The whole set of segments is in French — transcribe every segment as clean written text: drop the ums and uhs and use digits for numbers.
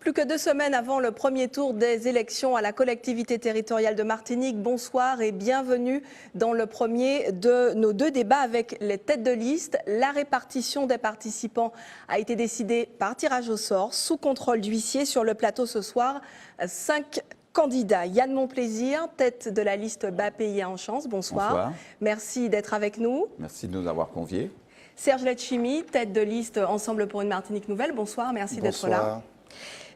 Plus que 2 semaines avant le premier tour des élections à la collectivité territoriale de Martinique, bonsoir et bienvenue dans le premier de nos 2 débats avec les têtes de liste. La répartition des participants a été décidée par tirage au sort, sous contrôle d'huissier. Sur le plateau ce soir, 5 candidats. Yann Monplaisir, tête de la liste Bas Pays en Chance, bonsoir. Bonsoir. Merci d'être avec nous. Merci de nous avoir conviés. Serge Letchimy, tête de liste Ensemble pour une Martinique nouvelle, bonsoir, merci d'être là.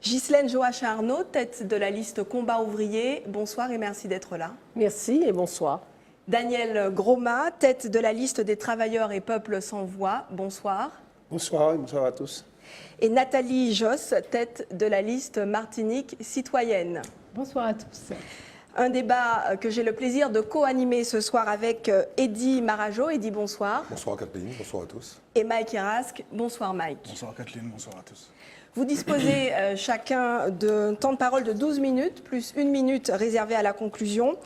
Ghislaine Joachim-Arnaud, tête de la liste Combat ouvrier, bonsoir et merci d'être là. Merci et bonsoir. Daniel Groma, tête de la liste des travailleurs et peuples sans voix, bonsoir. Bonsoir et bonsoir à tous. Et Nathalie Josse, tête de la liste Martinique citoyenne. Bonsoir à tous. Un débat que j'ai le plaisir de co-animer ce soir avec Eddy Marajo. Eddy, bonsoir. Bonsoir Kathleen, bonsoir à tous. Et Mike Erasque, bonsoir Mike. Bonsoir Kathleen, bonsoir à tous. Vous disposez chacun d'un temps de parole de 12 minutes, plus 1 minute réservée à la conclusion.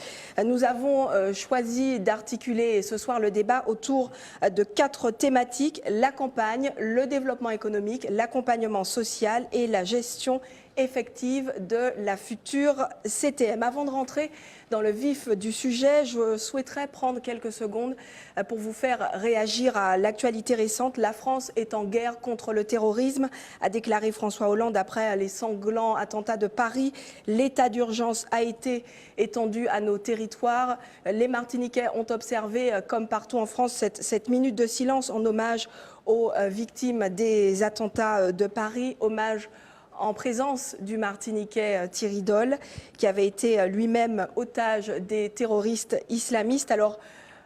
Nous avons choisi d'articuler ce soir le débat autour de 4 thématiques: la campagne, le développement économique, l'accompagnement social et la gestion effective de la future CTM. Avant de rentrer dans le vif du sujet, je souhaiterais prendre quelques secondes pour vous faire réagir à l'actualité récente. La France est en guerre contre le terrorisme, a déclaré François Hollande après les sanglants attentats de Paris. L'état d'urgence a été étendu à nos territoires. Les Martiniquais ont observé, comme partout en France, cette minute de silence en hommage aux victimes des attentats de Paris. Hommage en présence du Martiniquais Thierry Dolle, qui avait été lui-même otage des terroristes islamistes. Alors,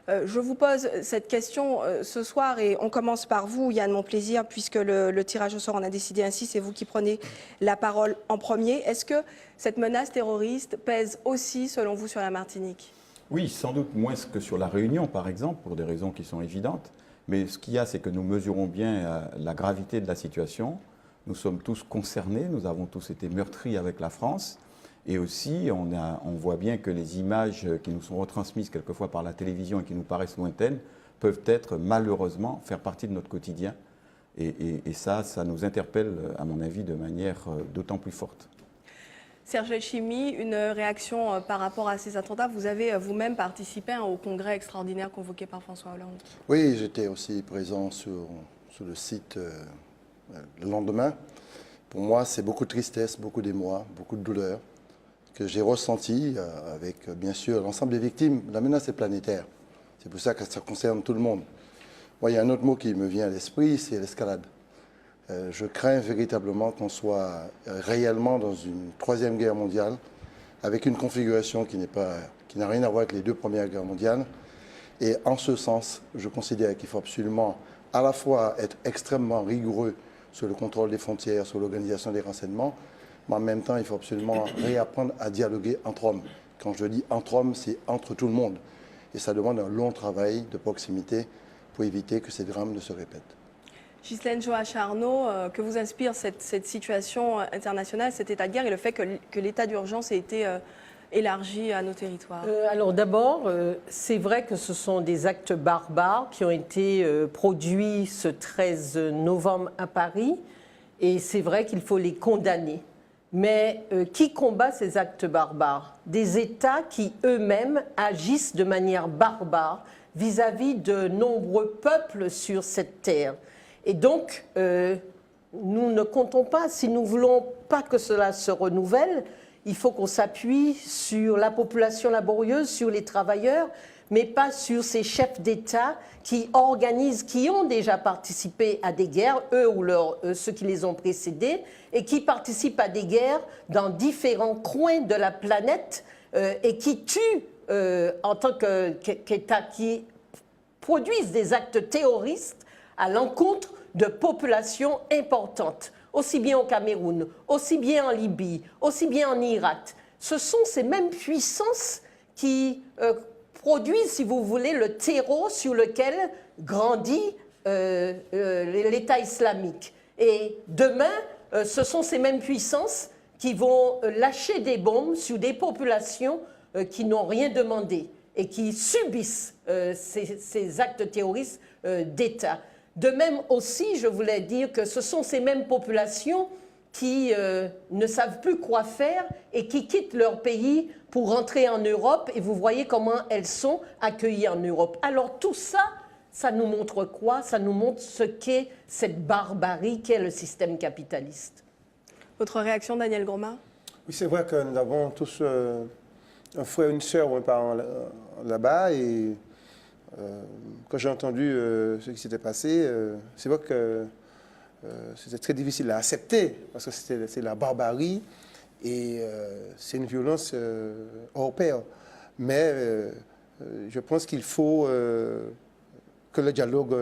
je vous pose cette question ce soir et on commence par vous, Yann Monplaisir, puisque le tirage au sort en a décidé ainsi, c'est vous qui prenez la parole en premier. Est-ce que cette menace terroriste pèse aussi, selon vous, sur la Martinique? Oui, sans doute moins que sur la Réunion, par exemple, pour des raisons qui sont évidentes. Mais ce qu'il y a, c'est que nous mesurons bien la gravité de la situation. Nous sommes tous concernés, nous avons tous été meurtris avec la France. Et aussi, on voit bien que les images qui nous sont retransmises quelquefois par la télévision et qui nous paraissent lointaines peuvent être, malheureusement, faire partie de notre quotidien. Et ça nous interpelle, à mon avis, de manière d'autant plus forte. Serge Letchimy, une réaction par rapport à ces attentats. Vous avez vous-même participé au congrès extraordinaire convoqué par François Hollande. Oui, j'étais aussi présent sur le site le lendemain. Pour moi, c'est beaucoup de tristesse, beaucoup d'émoi, beaucoup de douleur que j'ai ressenti avec, bien sûr, l'ensemble des victimes. La menace est planétaire. C'est pour ça que ça concerne tout le monde. Moi, il y a un autre mot qui me vient à l'esprit, c'est l'escalade. Je crains véritablement qu'on soit réellement dans une 3e guerre mondiale avec une configuration qui n'a rien à voir avec les 2 premières guerres mondiales. Et en ce sens, je considère qu'il faut absolument à la fois être extrêmement rigoureux sur le contrôle des frontières, sur l'organisation des renseignements, mais en même temps, il faut absolument réapprendre à dialoguer entre hommes. Quand je dis entre hommes, c'est entre tout le monde. Et ça demande un long travail de proximité pour éviter que ces drames ne se répètent. Ghislaine Joachim-Arnaud, que vous inspire cette situation internationale, cet état de guerre et le fait que l'état d'urgence ait été élargi à nos territoires? Alors d'abord, c'est vrai que ce sont des actes barbares qui ont été produits ce 13 novembre à Paris et c'est vrai qu'il faut les condamner. Mais qui combat ces actes barbares? Des États qui eux-mêmes agissent de manière barbare vis-à-vis de nombreux peuples sur cette terre. Et donc, nous ne comptons pas, si nous ne voulons pas que cela se renouvelle, il faut qu'on s'appuie sur la population laborieuse, sur les travailleurs, mais pas sur ces chefs d'État qui organisent, qui ont déjà participé à des guerres, eux ou ceux qui les ont précédés, et qui participent à des guerres dans différents coins de la planète et qui tuent en tant qu'État, qui produisent des actes terroristes à l'encontre de populations importantes. Aussi bien au Cameroun, aussi bien en Libye, aussi bien en Irak. Ce sont ces mêmes puissances qui produisent, si vous voulez, le terreau sur lequel grandit l'État islamique. Et demain, ce sont ces mêmes puissances qui vont lâcher des bombes sur des populations qui n'ont rien demandé et qui subissent ces actes terroristes d'État. De même aussi, je voulais dire que ce sont ces mêmes populations qui ne savent plus quoi faire et qui quittent leur pays pour rentrer en Europe. Et vous voyez comment elles sont accueillies en Europe. Alors tout ça, ça nous montre quoi? Ça nous montre ce qu'est cette barbarie qu'est le système capitaliste. Votre réaction, Daniel Groma? Oui, c'est vrai que nous avons tous un frère, une sœur ou un parent là-bas. Et quand j'ai entendu ce qui s'était passé, c'est vrai que c'était très difficile à accepter parce que c'est la barbarie et c'est une violence hors pair. Mais je pense qu'il faut que le dialogue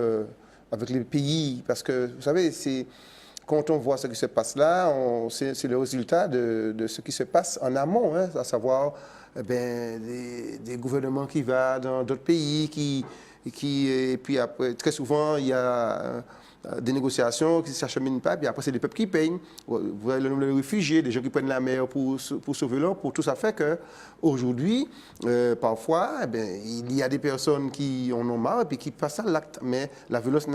avec les pays, parce que vous savez, quand on voit ce qui se passe là, c'est le résultat de ce qui se passe en amont, hein, à savoir des gouvernements qui vont dans d'autres pays, et puis après, très souvent, il y a des négociations qui ne s'acheminent pas, puis après, c'est les peuples qui payent. Vous voyez le nombre de réfugiés, des gens qui prennent la mer pour sauver l'eau, pour tout ça fait qu'aujourd'hui, parfois, il y a des personnes qui en ont marre et puis qui passent à l'acte. Mais la violence,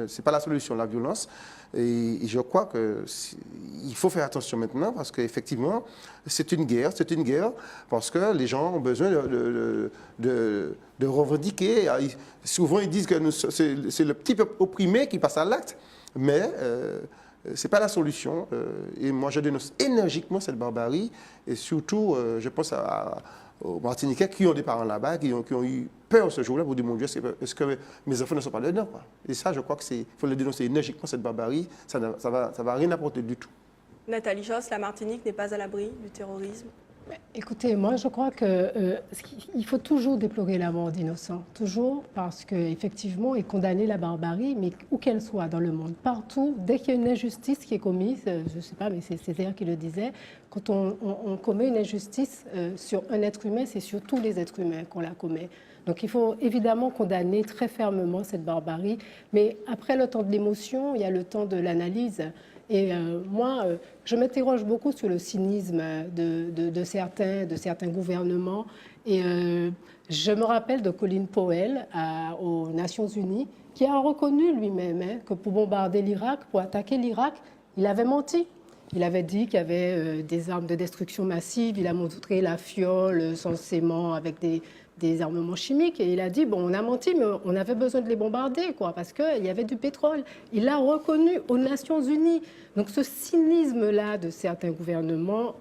c'est pas la solution, la violence. Et je crois qu'il faut faire attention maintenant parce qu'effectivement, c'est une guerre parce que les gens ont besoin de revendiquer. Souvent, ils disent que c'est le petit peuple opprimé qui passe à l'acte, mais ce n'est pas la solution. Et moi, je dénonce énergiquement cette barbarie et surtout, je pense aux Martiniquais qui ont des parents là-bas, qui ont eu peur ce jour-là pour dire, mon Dieu, est-ce que mes enfants ne sont pas dedans, quoi. Et ça, je crois qu'il faut le dénoncer énergiquement, cette barbarie. Ça ne va rien apporter du tout. Nathalie Josse, la Martinique n'est pas à l'abri du terrorisme? Écoutez, moi je crois qu'il faut toujours déplorer la mort d'innocents, toujours, parce qu'effectivement, et condamner la barbarie, mais où qu'elle soit dans le monde, partout, dès qu'il y a une injustice qui est commise, je ne sais pas, mais c'est Césaire qui le disait, quand on commet une injustice sur un être humain, c'est sur tous les êtres humains qu'on la commet. Donc il faut évidemment condamner très fermement cette barbarie, mais après le temps de l'émotion, il y a le temps de l'analyse. Et moi, je m'interroge beaucoup sur le cynisme de certains gouvernements. Et je me rappelle de Colin Powell aux Nations Unies, qui a reconnu lui-même que pour bombarder l'Irak, pour attaquer l'Irak, il avait menti. Il avait dit qu'il y avait des armes de destruction massive. Il a montré la fiole censément avec des armements chimiques. Et il a dit, bon, on a menti, mais on avait besoin de les bombarder, quoi, parce qu'il y avait du pétrole. Il l'a reconnu aux Nations Unies. Donc ce cynisme-là de certains gouvernements,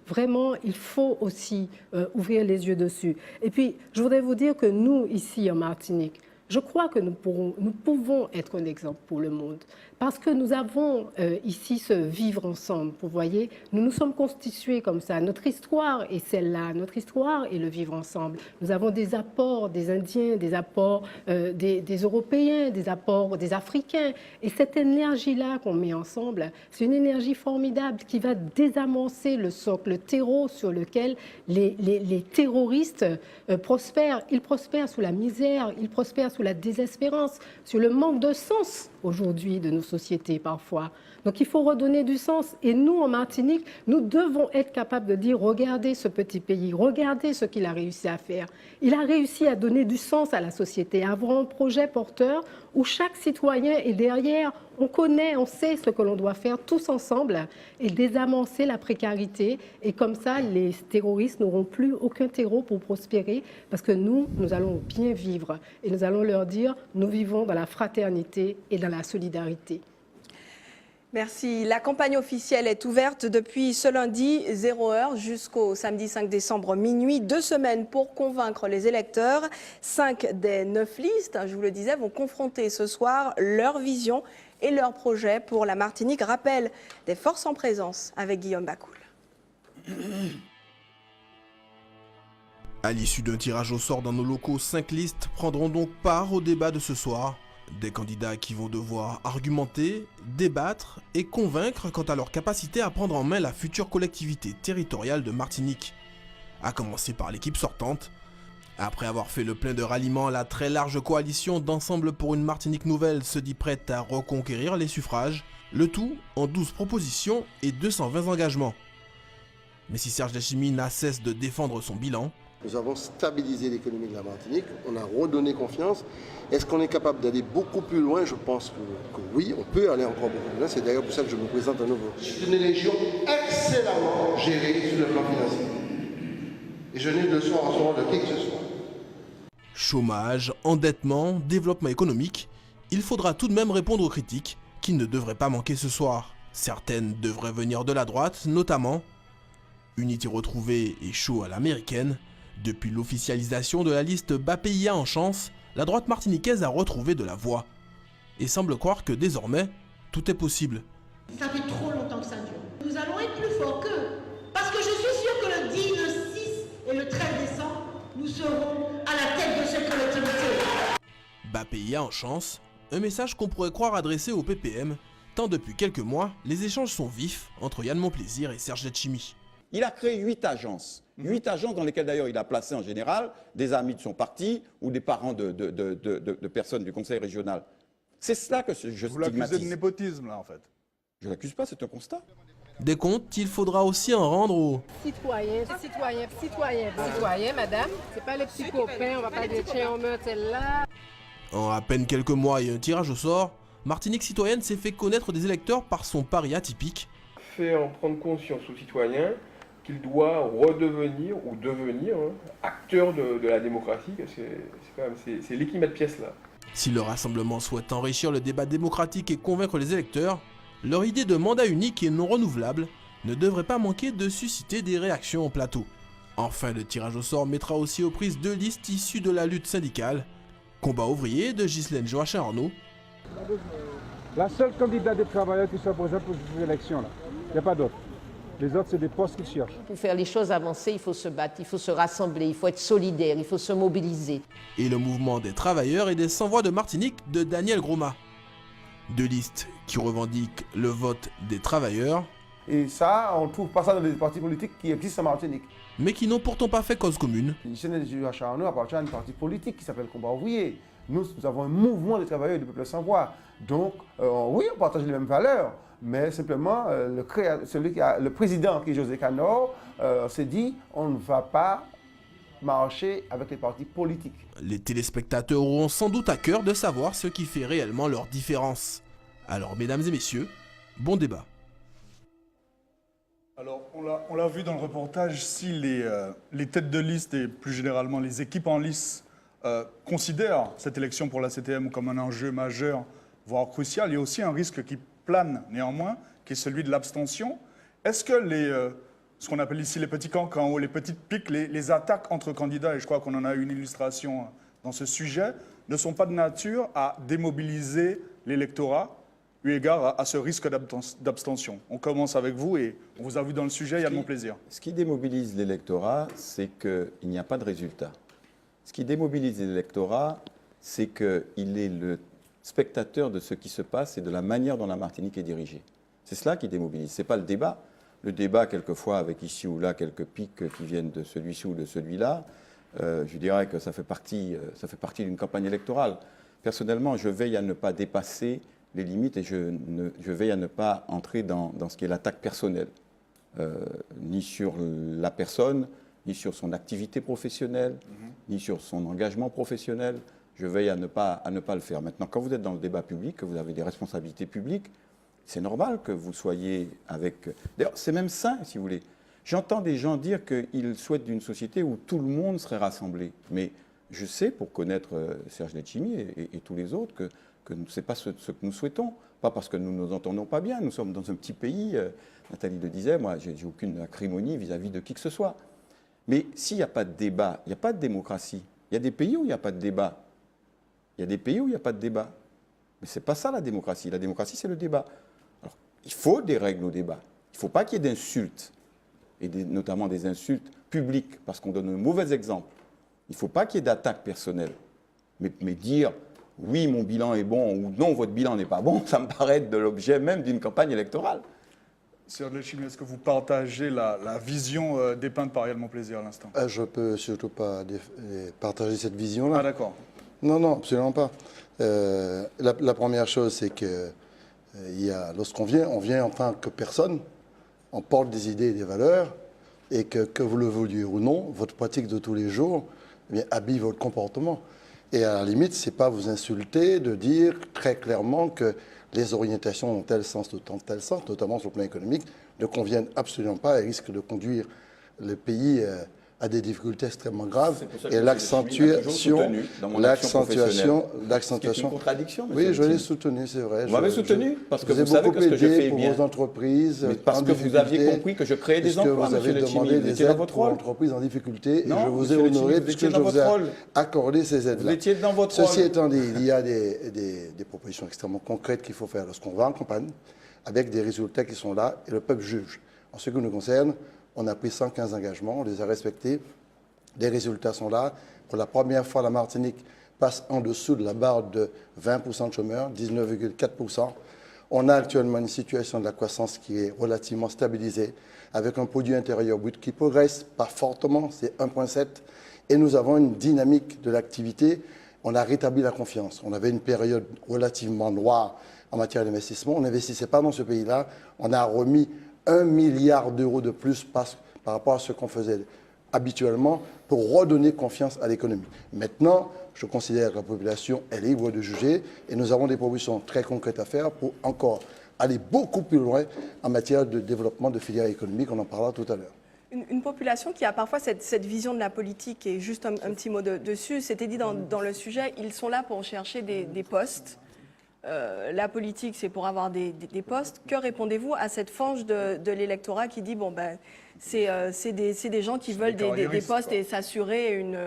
vraiment, il faut aussi ouvrir les yeux dessus. Et puis, je voudrais vous dire que nous, ici en Martinique, je crois que nous pouvons être un exemple pour le monde. Parce que nous avons ici ce vivre ensemble. Vous voyez, nous nous sommes constitués comme ça. Notre histoire est celle-là. Notre histoire est le vivre ensemble. Nous avons des apports des Indiens, des apports des Européens, des apports des Africains. Et cette énergie-là qu'on met ensemble, c'est une énergie formidable qui va désamorcer le socle, le terreau sur lequel les terroristes prospèrent. Ils prospèrent sous la misère, ils prospèrent sous la désespérance, sur le manque de sens aujourd'hui de nos sociétés parfois. Donc il faut redonner du sens. Et nous, en Martinique, nous devons être capables de dire, regardez ce petit pays, regardez ce qu'il a réussi à faire. Il a réussi à donner du sens à la société, à avoir un projet porteur où chaque citoyen est derrière. On connaît, on sait ce que l'on doit faire tous ensemble et désamorcer la précarité. Et comme ça, les terroristes n'auront plus aucun terreau pour prospérer parce que nous allons bien vivre. Et nous allons leur dire, nous vivons dans la fraternité et dans la solidarité. Merci. La campagne officielle est ouverte depuis ce lundi 0h jusqu'au samedi 5 décembre minuit. 2 semaines pour convaincre les électeurs. 5 des 9 listes, je vous le disais, vont confronter ce soir leur vision et leur projet pour la Martinique. Rappel des forces en présence avec Guillaume Bacoul. À l'issue d'un tirage au sort dans nos locaux, 5 listes prendront donc part au débat de ce soir. Des candidats qui vont devoir argumenter, débattre et convaincre quant à leur capacité à prendre en main la future collectivité territoriale de Martinique. À commencer par l'équipe sortante. Après avoir fait le plein de ralliements, la très large coalition d'Ensemble pour une Martinique nouvelle se dit prête à reconquérir les suffrages, le tout en 12 propositions et 220 engagements. Mais si Serge Letchimy n'a cesse de défendre son bilan, Nous avons stabilisé l'économie de la Martinique, on a redonné confiance. Est-ce qu'on est capable d'aller beaucoup plus loin? Je pense que oui, on peut aller encore beaucoup plus loin. C'est d'ailleurs pour ça que je me présente à nouveau. C'est une région excellemment gérée sur le plan financier. Et je n'ai de leçon en ce moment de qui que ce soit. Chômage, endettement, développement économique, il faudra tout de même répondre aux critiques qui ne devraient pas manquer ce soir. Certaines devraient venir de la droite, notamment Unité retrouvée et chaud à l'américaine. Depuis l'officialisation de la liste BAPIA en chance, la droite martiniquaise a retrouvé de la voix et semble croire que désormais, tout est possible. Ça fait trop longtemps que ça dure. Nous allons être plus forts qu'eux. Parce que je suis sûr que le 10, le 6 et le 13 décembre, nous serons à la tête de cette collectivité. BAPIA en chance, un message qu'on pourrait croire adressé au PPM, tant depuis quelques mois, les échanges sont vifs entre Yann Monplaisir et Serge Letchimy. Il a créé 8 agences. 8 agences dans lesquelles d'ailleurs il a placé en général des amis de son parti ou des parents de personnes du conseil régional. C'est cela que je Vous l'accusez de stigmatise. népotisme, là, en fait. Je ne l'accuse pas, c'est un constat. Des comptes, il faudra aussi en rendre aux Citoyens, madame. C'est pas les petits copains, on va pas dire tiens, on meurt celle-là. En à peine quelques mois et un tirage au sort, Martinique Citoyenne s'est fait connaître des électeurs par son pari atypique. Fait en prendre conscience aux citoyens qu'il doit redevenir ou devenir acteur de la démocratie. C'est l'équilibre de pièces là. Si le rassemblement souhaite enrichir le débat démocratique et convaincre les électeurs, leur idée de mandat unique et non renouvelable ne devrait pas manquer de susciter des réactions au plateau. Enfin, le tirage au sort mettra aussi aux prises 2 listes issues de la lutte syndicale. Combat ouvrier de Ghislaine Joachim Arnaud. La seule candidate des travailleurs qui soit présente pour cette élection, là. Il n'y a pas d'autre. Les autres, c'est des postes qu'ils cherchent. Pour faire les choses avancer, il faut se battre, il faut se rassembler, il faut être solidaire, il faut se mobiliser. Et le mouvement des travailleurs et des sans-voix de Martinique de Daniel Groma. 2 listes qui revendiquent le vote des travailleurs, Et ça, on ne trouve pas ça dans les partis politiques qui existent en Martinique. mais qui n'ont pourtant pas fait cause commune. Ghislaine Joachim Arnaud appartient à un parti politique qui s'appelle Combat ouvrier. Nous avons un mouvement des travailleurs et du peuple sans voix. Donc, oui, on partage les mêmes valeurs, mais simplement, le président, qui est José Canor, s'est dit on ne va pas marcher avec les partis politiques. Les téléspectateurs auront sans doute à cœur de savoir ce qui fait réellement leur différence. Alors, mesdames et messieurs, bon débat. Alors, on l'a vu dans le reportage, si les têtes de liste et plus généralement les équipes en lice considèrent cette élection pour la CTM comme un enjeu majeur, voire crucial, il y a aussi un risque qui plane néanmoins, qui est celui de l'abstention. Est-ce que ce qu'on appelle ici les petits cancans ou les petites piques, les attaques entre candidats, et je crois qu'on en a eu une illustration dans ce sujet, ne sont pas de nature à démobiliser l'électorat eu égard à ce risque d'abstention? On commence avec vous et on vous a vu dans le sujet, il y a de mon plaisir. Ce qui démobilise l'électorat, c'est qu'il n'y a pas de résultat. Ce qui démobilise l'électorat, c'est qu'il est le spectateur de ce qui se passe et de la manière dont la Martinique est dirigée. C'est cela qui démobilise, ce n'est pas le débat. Le débat, quelquefois, avec ici ou là quelques pics qui viennent de celui-ci ou de celui-là, je dirais que ça fait partie d'une campagne électorale. Personnellement, je veille à ne pas dépasser les limites et je veille à ne pas entrer dans ce qui est l'attaque personnelle, ni sur la personne, ni sur son activité professionnelle, ni sur son engagement professionnel. Je veille à ne pas le faire. Maintenant, quand vous êtes dans le débat public, que vous avez des responsabilités publiques, c'est normal que vous soyez avec... D'ailleurs, c'est même sain, si vous voulez. J'entends des gens dire qu'ils souhaitent d'une société où tout le monde serait rassemblé. Mais je sais, pour connaître Serge Letchimy et tous les autres, que ce n'est pas ce que nous souhaitons. Pas parce que nous ne nous entendons pas bien. Nous sommes dans un petit pays. Nathalie le disait, moi, je n'ai aucune acrimonie vis-à-vis de qui que ce soit. Mais s'il n'y a pas de débat, il n'y a pas de démocratie. Il y a des pays où il n'y a pas de débat. Il y a des pays où il n'y a pas de débat. Mais ce n'est pas ça la démocratie. La démocratie, c'est le débat. Alors, il faut des règles au débat. Il ne faut pas qu'il y ait d'insultes, et notamment des insultes publiques, parce qu'on donne un mauvais exemple. Il ne faut pas qu'il y ait d'attaques personnelles. Mais dire, oui, mon bilan est bon, ou non, votre bilan n'est pas bon, ça me paraît être de l'objet même d'une campagne électorale. Sir Letchimy, est-ce que vous partagez la vision dépeinte par Yann Monplaisir à l'instant? Je ne peux surtout pas partager cette vision-là. Ah d'accord. Non, absolument pas. La première chose, c'est que lorsqu'on vient, on vient en tant que personne, on porte des idées et des valeurs, et que vous le vouliez ou non, votre pratique de tous les jours habille votre comportement. Et à la limite, ce n'est pas vous insulter de dire très clairement que les orientations dans tel sens ou dans tel sens, notamment sur le plan économique, ne conviennent absolument pas et risquent de conduire le pays à des difficultés extrêmement graves. Et l'accentuation, C'est une contradiction. Oui, je l'ai soutenu, c'est vrai. Vous m'avez soutenu parce que vous savez que ce que je fais est pour bien. vos entreprises. Mais parce que vous aviez compris que je créais des emplois, vous avez demandé des aides pour entreprises en difficulté. Et je vous ai honoré puisque je vous ai accordé ces aides-là. Vous étiez dans votre rôle. Ceci étant dit, il y a des propositions extrêmement concrètes qu'il faut faire lorsqu'on va en campagne, avec des résultats qui sont là, et le peuple juge. En ce qui nous concerne, on a pris 115 engagements, on les a respectés. Les résultats sont là. Pour la première fois, la Martinique passe en dessous de la barre de 20% de chômeurs, 19,4%. On a actuellement une situation de la croissance qui est relativement stabilisée, avec un produit intérieur brut qui progresse, pas fortement, c'est 1,7. Et nous avons une dynamique de l'activité. On a rétabli la confiance. On avait une période relativement noire en matière d'investissement. On n'investissait pas dans ce pays-là. On a remis 1 milliard d'euros de plus par rapport à ce qu'on faisait habituellement pour redonner confiance à l'économie. Maintenant, je considère que la population est libre de juger et nous avons des propositions très concrètes à faire pour encore aller beaucoup plus loin en matière de développement de filières économiques. On en parlera tout à l'heure. Une population qui a parfois cette vision de la politique, et juste un petit mot dessus, c'était dit dans le sujet, ils sont là pour chercher des postes. La politique, c'est pour avoir des postes. Que répondez-vous à cette frange de l'électorat qui dit, bon, ben, c'est des gens qui veulent des postes et s'assurer une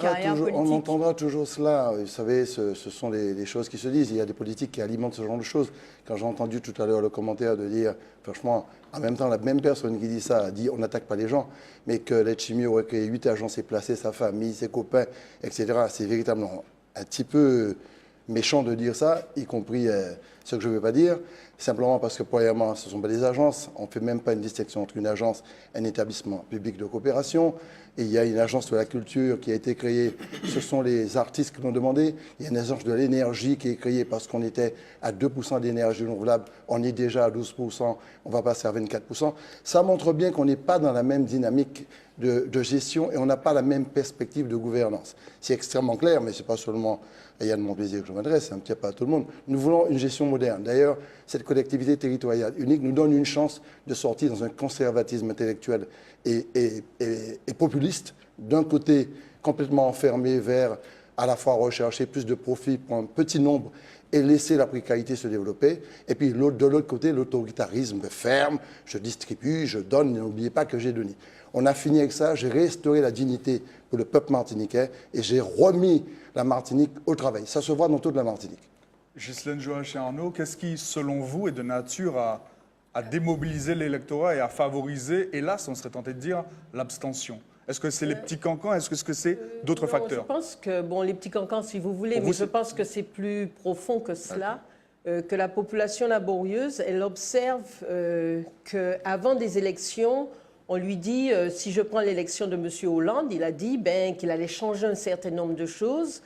carrière politique. On entendra toujours cela. Vous savez, ce sont les choses qui se disent. Il y a des politiques qui alimentent ce genre de choses. Quand j'ai entendu tout à l'heure le commentaire de dire, franchement, en même temps, la même personne qui dit ça a dit on n'attaque pas les gens, mais que l'Etchimi aurait créé 8 agences et placé sa famille, ses copains, etc. C'est véritablement un petit peu méchant de dire ça, y compris ce que je ne veux pas dire, simplement parce que, premièrement, ce ne sont pas des agences. On ne fait même pas une distinction entre une agence et un établissement public de coopération. Et il y a une agence de la culture qui a été créée. Ce sont les artistes qui l'ont demandé. Il y a une agence de l'énergie qui est créée parce qu'on était à 2% d'énergie renouvelable. On est déjà à 12%. On va passer à 24%. Ça montre bien qu'on n'est pas dans la même dynamique de gestion et on n'a pas la même perspective de gouvernance. C'est extrêmement clair, mais ce n'est pas seulement à Yann Monplaisir que je m'adresse, c'est un petit peu à tout le monde. Nous voulons une gestion moderne. D'ailleurs, cette collectivité territoriale unique nous donne une chance de sortir dans un conservatisme intellectuel et populiste, d'un côté complètement enfermé vers à la fois rechercher plus de profit pour un petit nombre et laisser la précarité se développer. Et puis de l'autre côté, l'autoritarisme ferme, je distribue, je donne, n'oubliez pas que j'ai donné. On a fini avec ça, j'ai restauré la dignité pour le peuple martiniquais et j'ai remis la Martinique au travail. Ça se voit dans toute la Martinique. Ghislaine Joachim-Arnaud, qu'est-ce qui, selon vous, est de nature à démobiliser l'électorat et à favoriser, hélas, on serait tenté de dire, l'abstention? Est-ce que c'est les petits cancans? Est-ce que c'est d'autres facteurs? Je pense que, bon, les petits cancans, si vous voulez, mais je pense que c'est plus profond que cela, que la population laborieuse, elle observe qu'avant des élections, on lui dit, si je prends l'élection de M. Hollande, il a dit qu'il allait changer un certain nombre de choses,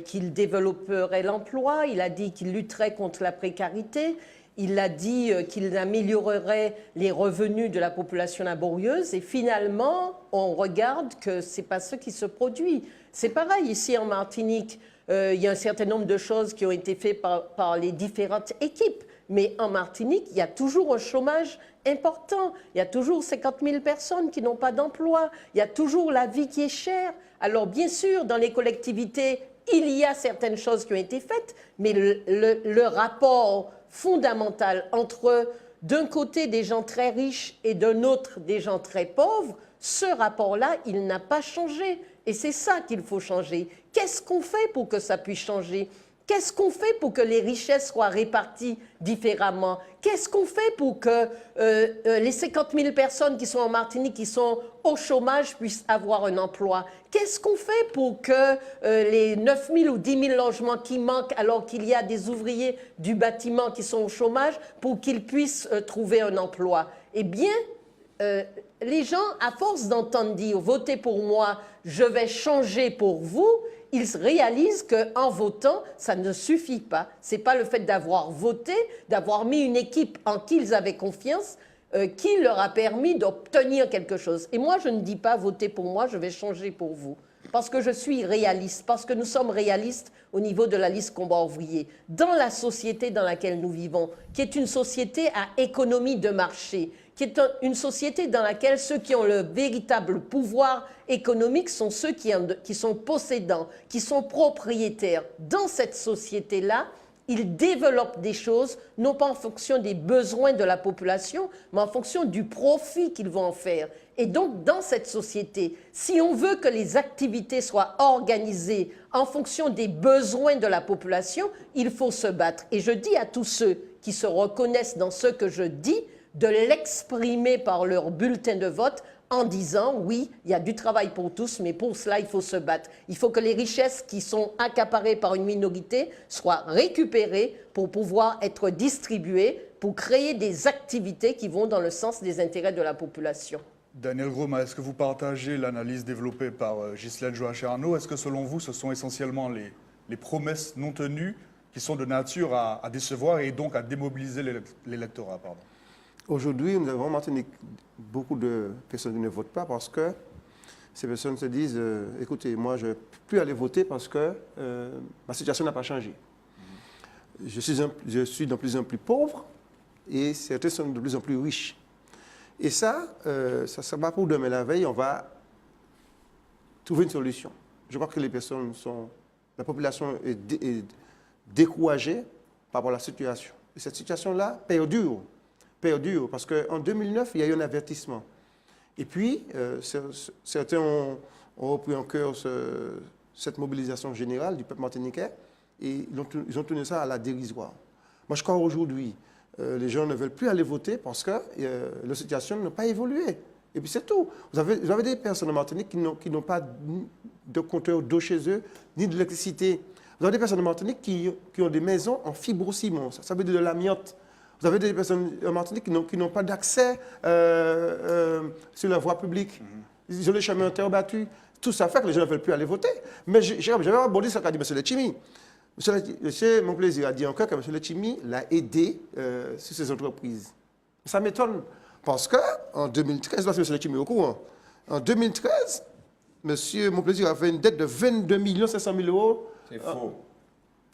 qu'il développerait l'emploi, il a dit qu'il lutterait contre la précarité, il a dit qu'il améliorerait les revenus de la population laborieuse et finalement, on regarde que ce n'est pas ce qui se produit. C'est pareil ici en Martinique, il y a un certain nombre de choses qui ont été faites par les différentes équipes. Mais en Martinique, il y a toujours un chômage important. Il y a toujours 50 000 personnes qui n'ont pas d'emploi. Il y a toujours la vie qui est chère. Alors bien sûr, dans les collectivités, il y a certaines choses qui ont été faites, mais le rapport fondamental entre d'un côté des gens très riches et d'un autre des gens très pauvres, ce rapport-là, il n'a pas changé. Et c'est ça qu'il faut changer. Qu'est-ce qu'on fait pour que ça puisse changer ? Qu'est-ce qu'on fait pour que les richesses soient réparties différemment? Qu'est-ce qu'on fait pour que les 50 000 personnes qui sont en Martinique, qui sont au chômage, puissent avoir un emploi? Qu'est-ce qu'on fait pour que les 9 000 ou 10 000 logements qui manquent, alors qu'il y a des ouvriers du bâtiment qui sont au chômage, pour qu'ils puissent trouver un emploi? Eh bien, les gens, à force d'entendre dire « votez pour moi, je vais changer pour vous », ils réalisent qu'en votant, ça ne suffit pas. Ce n'est pas le fait d'avoir voté, d'avoir mis une équipe en qui ils avaient confiance, qui leur a permis d'obtenir quelque chose. Et moi, je ne dis pas votez pour moi, je vais changer pour vous. Parce que je suis réaliste, parce que nous sommes réalistes au niveau de la liste combat ouvrier. Dans la société dans laquelle nous vivons, qui est une société à économie de marché, qui est une société dans laquelle ceux qui ont le véritable pouvoir économique sont ceux qui sont possédants, qui sont propriétaires. Dans cette société-là, ils développent des choses, non pas en fonction des besoins de la population, mais en fonction du profit qu'ils vont en faire. Et donc, dans cette société, si on veut que les activités soient organisées en fonction des besoins de la population, il faut se battre. Et je dis à tous ceux qui se reconnaissent dans ce que je dis, de l'exprimer par leur bulletin de vote en disant, oui, il y a du travail pour tous, mais pour cela, il faut se battre. Il faut que les richesses qui sont accaparées par une minorité soient récupérées pour pouvoir être distribuées, pour créer des activités qui vont dans le sens des intérêts de la population. Daniel Groma, est-ce que vous partagez l'analyse développée par Ghislaine Joachim-Arnaud? Est-ce que selon vous, ce sont essentiellement les promesses non tenues qui sont de nature à décevoir et donc à démobiliser l'électorat? Aujourd'hui, nous avons en Martinique beaucoup de personnes qui ne votent pas parce que ces personnes se disent écoutez, moi, je ne peux plus aller voter parce que ma situation n'a pas changé. Je suis de plus en plus pauvre et certains sont de plus en plus riches. Et ça ne sera pas pour demain la veille, on va trouver une solution. Je crois que la population est découragée par rapport à la situation. Et cette situation-là perdure, parce qu'en 2009, il y a eu un avertissement. Et puis, certains ont repris en cœur cette mobilisation générale du peuple martiniquais et ils ont tenu ça à la dérisoire. Moi, je crois aujourd'hui, les gens ne veulent plus aller voter parce que la situation n'a pas évolué. Et puis c'est tout. Vous avez des personnes en Martinique qui n'ont pas de compteur d'eau chez eux, ni d'électricité. Vous avez des personnes en Martinique qui ont des maisons en fibrociment, ça veut dire de l'amiante. Vous avez des personnes en Martinique qui n'ont pas d'accès sur la voie publique. Ils ont les chemins en terre battue. Tout ça fait que les gens ne veulent plus aller voter. Mais j'avais abordé ce qu'a dit M. Letchimy. M. Mon plaisir a dit encore que M. Letchimy l'a aidé sur ses entreprises. Ça m'étonne parce qu'en 2013, parce que M. Letchimy est au courant, en 2013, M. Mon plaisir avait une dette de 22 500 000 euros. C'est faux.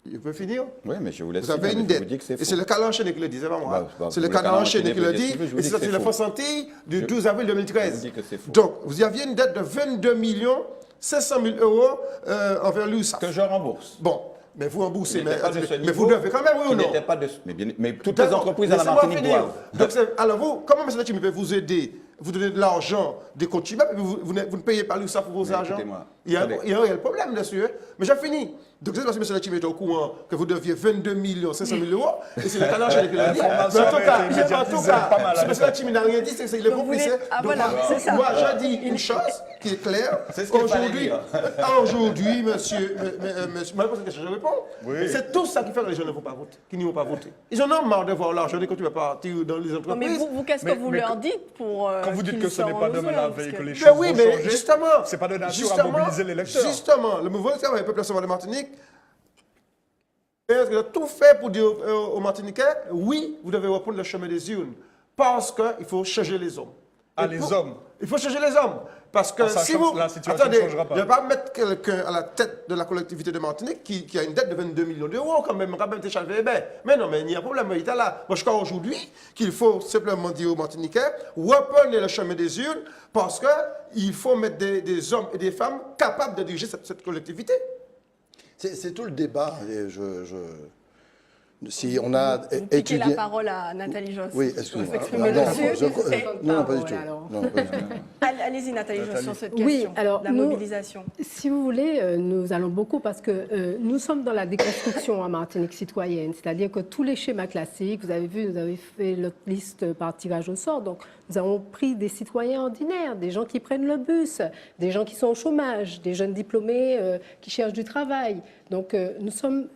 Il peut finir? Oui, mais je vous laisse. Vous avez une dette. Et c'est le cas d'enchaîné qui le dit, c'est pas moi. C'est le cas d'enchaîné qui le dit. Et c'est la France Antilles du 12 avril 2013. Donc, vous y aviez une dette de 22 500 000 euros envers l'USAF. Que je rembourse. Bon. Mais vous remboursez, mais vous devez quand même, oui ou non? Mais toutes les entreprises à la Martinique doivent. Donc, alors vous, comment M. Letchimy peut vous aider? Vous donnez de l'argent des contribuables, vous ne payez pas l'USAF pour vos argents? Il y a un réel problème là-dessus. Mais j'ai fini. Donc, c'est parce que M. Letchimy est au courant que vous deviez 22 500 000 euros, et c'est le canard qui l'a dit. Mais en tout cas, si M. Letchimy n'a rien dit, c'est qu'il est complice. Moi, j'ai dit une chose qui est claire. Aujourd'hui, monsieur, je réponds. C'est tout ça qui fait que les gens ne vont pas voter, qui n'y vont pas voter. Ils en ont marre de voir l'argent des contribuables partir dans les entreprises. Mais vous, qu'est-ce que vous leur dites pour quand vous dites que ce n'est pas demain la veille que les choses vont changer, c'est pas de nature à mobiliser l'électeur. Justement, le mouvement du peuple de Martinique a tout fait pour dire aux Martiniquais, oui, vous devez reprendre le chemin des urnes, parce qu'il faut changer les hommes. Hommes. Il faut changer les hommes. Parce que si vous... Attendez, je ne vais pas mettre quelqu'un à la tête de la collectivité de Martinique qui a une dette de 22 millions d'euros quand même, mais non, mais il y a un problème, il est là. Moi, je crois aujourd'hui qu'il faut simplement dire aux Martiniquais, reprenez le chemin des urnes, parce qu'il faut mettre des hommes et des femmes capables de diriger cette collectivité. C'est tout le débat. Et si on a vous piquez la parole à Nathalie Josse. Oui, excusez-moi. Non, pas du tout. Allez-y, Nathalie Josse, sur cette question. Oui, alors, la mobilisation. Si vous voulez, nous allons beaucoup parce que nous sommes dans la déconstruction en Martinique citoyenne, c'est-à-dire que tous les schémas classiques, vous avez vu, nous avons fait notre liste par tirage au sort, donc nous avons pris des citoyens ordinaires, des gens qui prennent le bus, des gens qui sont au chômage, des jeunes diplômés qui cherchent du travail. Donc nous sommes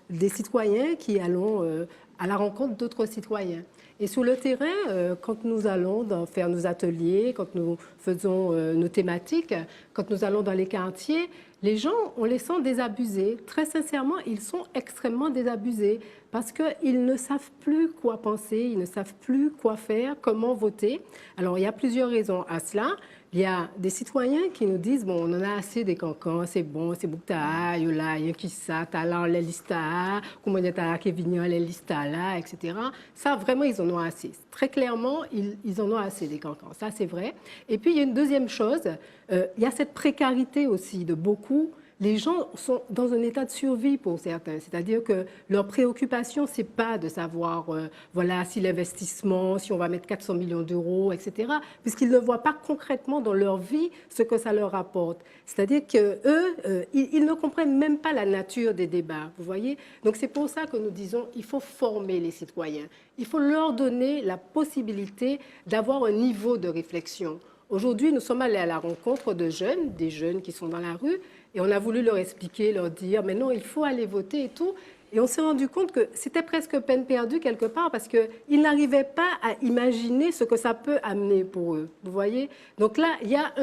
des citoyens qui allons à la rencontre d'autres citoyens. Et sur le terrain, quand nous allons faire nos ateliers, quand nous faisons nos thématiques, quand nous allons dans les quartiers, les gens, on les sent désabusés. Très sincèrement, ils sont extrêmement désabusés parce qu'ils ne savent plus quoi penser, ils ne savent plus quoi faire, comment voter. Alors, il y a plusieurs raisons à cela. Il y a des citoyens qui nous disent, bon, on en a assez des cancans, c'est bon, c'est beaucoup là, il y a qui ça, t'as là, les listes là, comment il y a qui viennent les listes là, etc. Ça, vraiment, ils en ont assez. Très clairement, ils en ont assez des cancans. Ça, c'est vrai. Et puis, il y a une deuxième chose, il y a cette précarité aussi de beaucoup. Les gens sont dans un état de survie pour certains, c'est-à-dire que leur préoccupation, c'est pas de savoir, voilà, si l'investissement, si on va mettre 400 millions d'euros, etc., puisqu'ils ne voient pas concrètement dans leur vie ce que ça leur apporte. C'est-à-dire qu'eux, ils ne comprennent même pas la nature des débats, vous voyez. Donc c'est pour ça que nous disons, il faut former les citoyens, il faut leur donner la possibilité d'avoir un niveau de réflexion. Aujourd'hui, nous sommes allés à la rencontre de jeunes, des jeunes qui sont dans la rue, et on a voulu leur expliquer, leur dire, mais non, il faut aller voter et tout. Et on s'est rendu compte que c'était presque peine perdue quelque part parce qu'ils n'arrivaient pas à imaginer ce que ça peut amener pour eux. Vous voyez? Donc là, il y a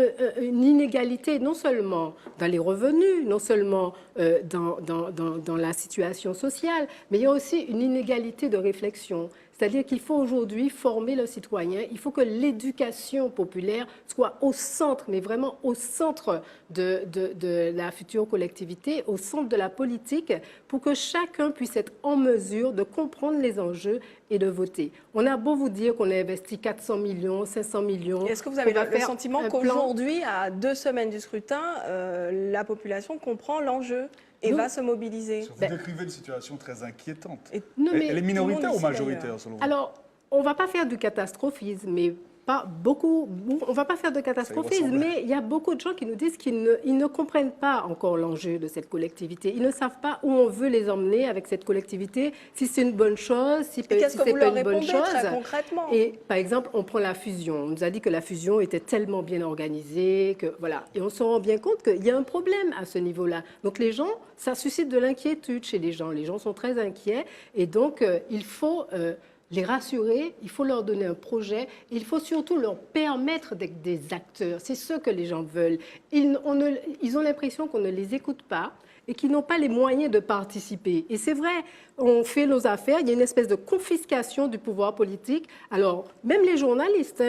une inégalité non seulement dans les revenus, non seulement dans la situation sociale, mais il y a aussi une inégalité de réflexion. C'est-à-dire qu'il faut aujourd'hui former le citoyen, il faut que l'éducation populaire soit au centre, mais vraiment au centre de la future collectivité, au centre de la politique, pour que chacun puisse être en mesure de comprendre les enjeux et de voter. On a beau vous dire qu'on a investi 400 millions, 500 millions... Est-ce que vous avez le sentiment qu'aujourd'hui, à 2 semaines du scrutin, la population comprend l'enjeu et va se mobiliser? Vous décrivez une situation très inquiétante. Non, elle est minoritaire ou majoritaire, selon vous? Alors, on ne va pas faire du catastrophisme, mais pas beaucoup. On ne va pas faire de catastrophisme, mais il y a beaucoup de gens qui nous disent qu'ils ne comprennent pas encore l'enjeu de cette collectivité. Ils ne savent pas où on veut les emmener avec cette collectivité, si c'est une bonne chose, si c'est pas une bonne chose. Très concrètement? Et par exemple, on prend la fusion. On nous a dit que la fusion était tellement bien organisée, que voilà. Et on se rend bien compte qu'il y a un problème à ce niveau-là. Donc les gens, ça suscite de l'inquiétude chez les gens. Les gens sont très inquiets, et donc il faut les rassurer, il faut leur donner un projet, il faut surtout leur permettre d'être des acteurs. C'est ce que les gens veulent. Ils ont l'impression qu'on ne les écoute pas et qu'ils n'ont pas les moyens de participer. Et c'est vrai, on fait nos affaires, il y a une espèce de confiscation du pouvoir politique. Alors, même les journalistes,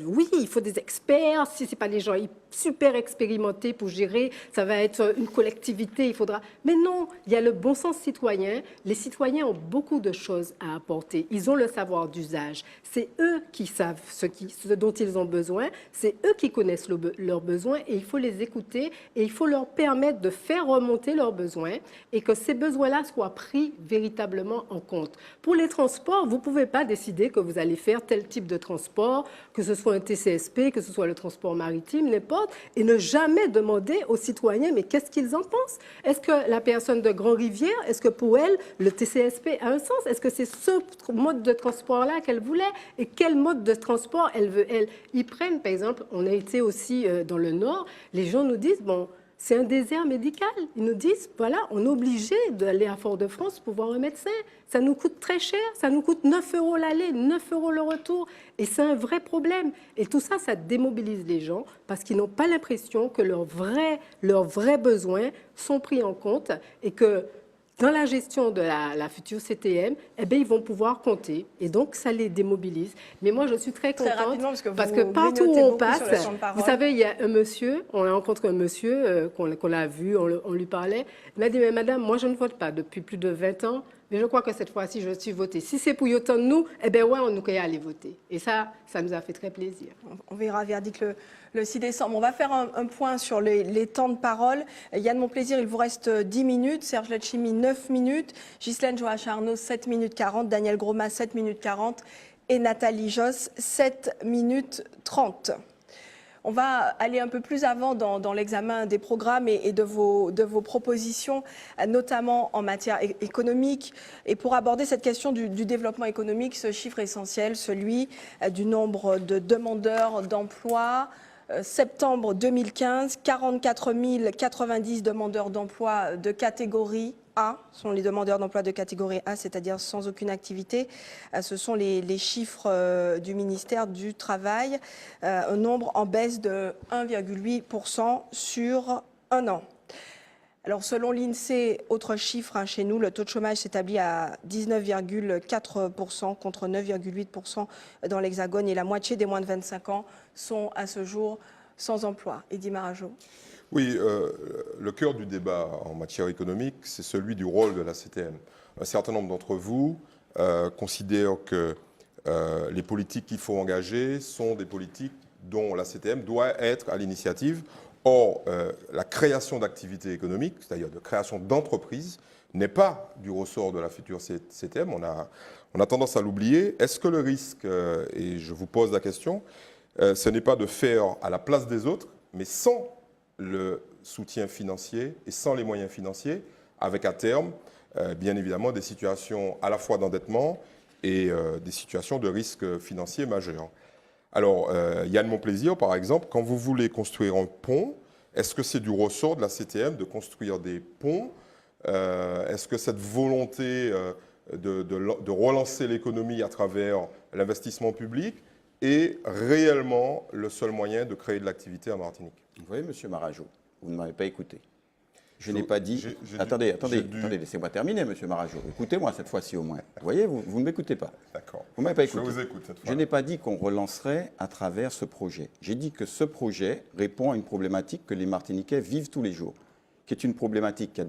oui, il faut des experts, si ce n'est pas des gens super expérimentés pour gérer, ça va être une collectivité, il faudra... Mais non, il y a le bon sens citoyen. Les citoyens ont beaucoup de choses à apporter. Ils ont le savoir d'usage. C'est eux qui savent ce dont ils ont besoin, c'est eux qui connaissent leurs besoins et il faut les écouter et il faut leur permettre de faire remonter leurs besoins et que ces besoins-là soient pris véritablement en compte. Pour les transports, vous ne pouvez pas décider que vous allez faire tel type de transport, que ce soit un TCSP, que ce soit le transport maritime, n'importe, et ne jamais demander aux citoyens, mais qu'est-ce qu'ils en pensent? Est-ce que la personne de Grand-Rivière, est-ce que pour elle, le TCSP a un sens? Est-ce que c'est ce mode de transport-là qu'elle voulait? Et quel mode de transport elle veut, elle? Ils prennent, par exemple, on a été aussi dans le Nord, les gens nous disent, bon, c'est un désert médical. Ils nous disent, voilà, on est obligé d'aller à Fort-de-France pour voir un médecin. Ça nous coûte très cher, ça nous coûte 9 € l'aller, 9 € le retour. Et c'est un vrai problème. Et tout ça, ça démobilise les gens parce qu'ils n'ont pas l'impression que leurs vrais besoins sont pris en compte et que dans la gestion de la future CTM, eh bien, ils vont pouvoir compter. Et donc, ça les démobilise. Mais moi, je suis très contente parce que partout où on passe, vous savez, il y a un monsieur, on a rencontré un monsieur qu'on a vu, on lui parlait. Il m'a dit, mais madame, moi, je ne vote pas depuis plus de 20 ans. Mais je crois que cette fois-ci, je suis votée. Si c'est pour y autant de nous, eh bien, ouais, on nous peut aller voter. Et ça nous a fait très plaisir. On verra verdict le 6 décembre. On va faire un point sur les temps de parole. Yann Monplaisir, il vous reste 10 minutes. Serge Letchimy, 9 minutes. Ghislaine Joachim-Arnaud, 7 minutes 40. Daniel Groma, 7 minutes 40. Et Nathalie Josse, 7 minutes 30. On va aller un peu plus avant dans l'examen des programmes et de vos propositions, notamment en matière économique. Et pour aborder cette question du développement économique, ce chiffre essentiel, celui du nombre de demandeurs d'emploi. Septembre 2015, 44 090 demandeurs d'emploi de catégorie A sont les demandeurs d'emploi de catégorie A, c'est-à-dire sans aucune activité. Ce sont les chiffres du ministère du Travail, un nombre en baisse de 1,8% sur un an. Alors, selon l'INSEE, autre chiffre chez nous, le taux de chômage s'établit à 19,4% contre 9,8% dans l'Hexagone et la moitié des moins de 25 ans sont à ce jour sans emploi. Eddy Marajo. Oui, le cœur du débat en matière économique, c'est celui du rôle de la CTM. Un certain nombre d'entre vous considèrent que les politiques qu'il faut engager sont des politiques dont la CTM doit être à l'initiative. Or, la création d'activités économiques, c'est-à-dire de création d'entreprises, n'est pas du ressort de la future CTM. On a tendance à l'oublier. Est-ce que le risque, et je vous pose la question, ce n'est pas de faire à la place des autres, mais sans le soutien financier et sans les moyens financiers, avec à terme, bien évidemment, des situations à la fois d'endettement et des situations de risque financier majeur. Alors, Yann Monplaisir, par exemple, quand vous voulez construire un pont, est-ce que c'est du ressort de la CTM de construire des ponts? Est-ce que cette volonté de relancer l'économie à travers l'investissement public est réellement le seul moyen de créer de l'activité en Martinique? Vous voyez, M. Marajo, vous ne m'avez pas écouté. Je n'ai pas dit... Attendez, laissez-moi terminer, M. Marajo. Écoutez-moi cette fois-ci au moins. Vous voyez, vous ne m'écoutez pas. D'accord. Vous ne m'avez pas écouté. Je vous écoute cette fois. Je n'ai pas dit qu'on relancerait à travers ce projet. J'ai dit que ce projet répond à une problématique que les Martiniquais vivent tous les jours, qui est une problématique qui a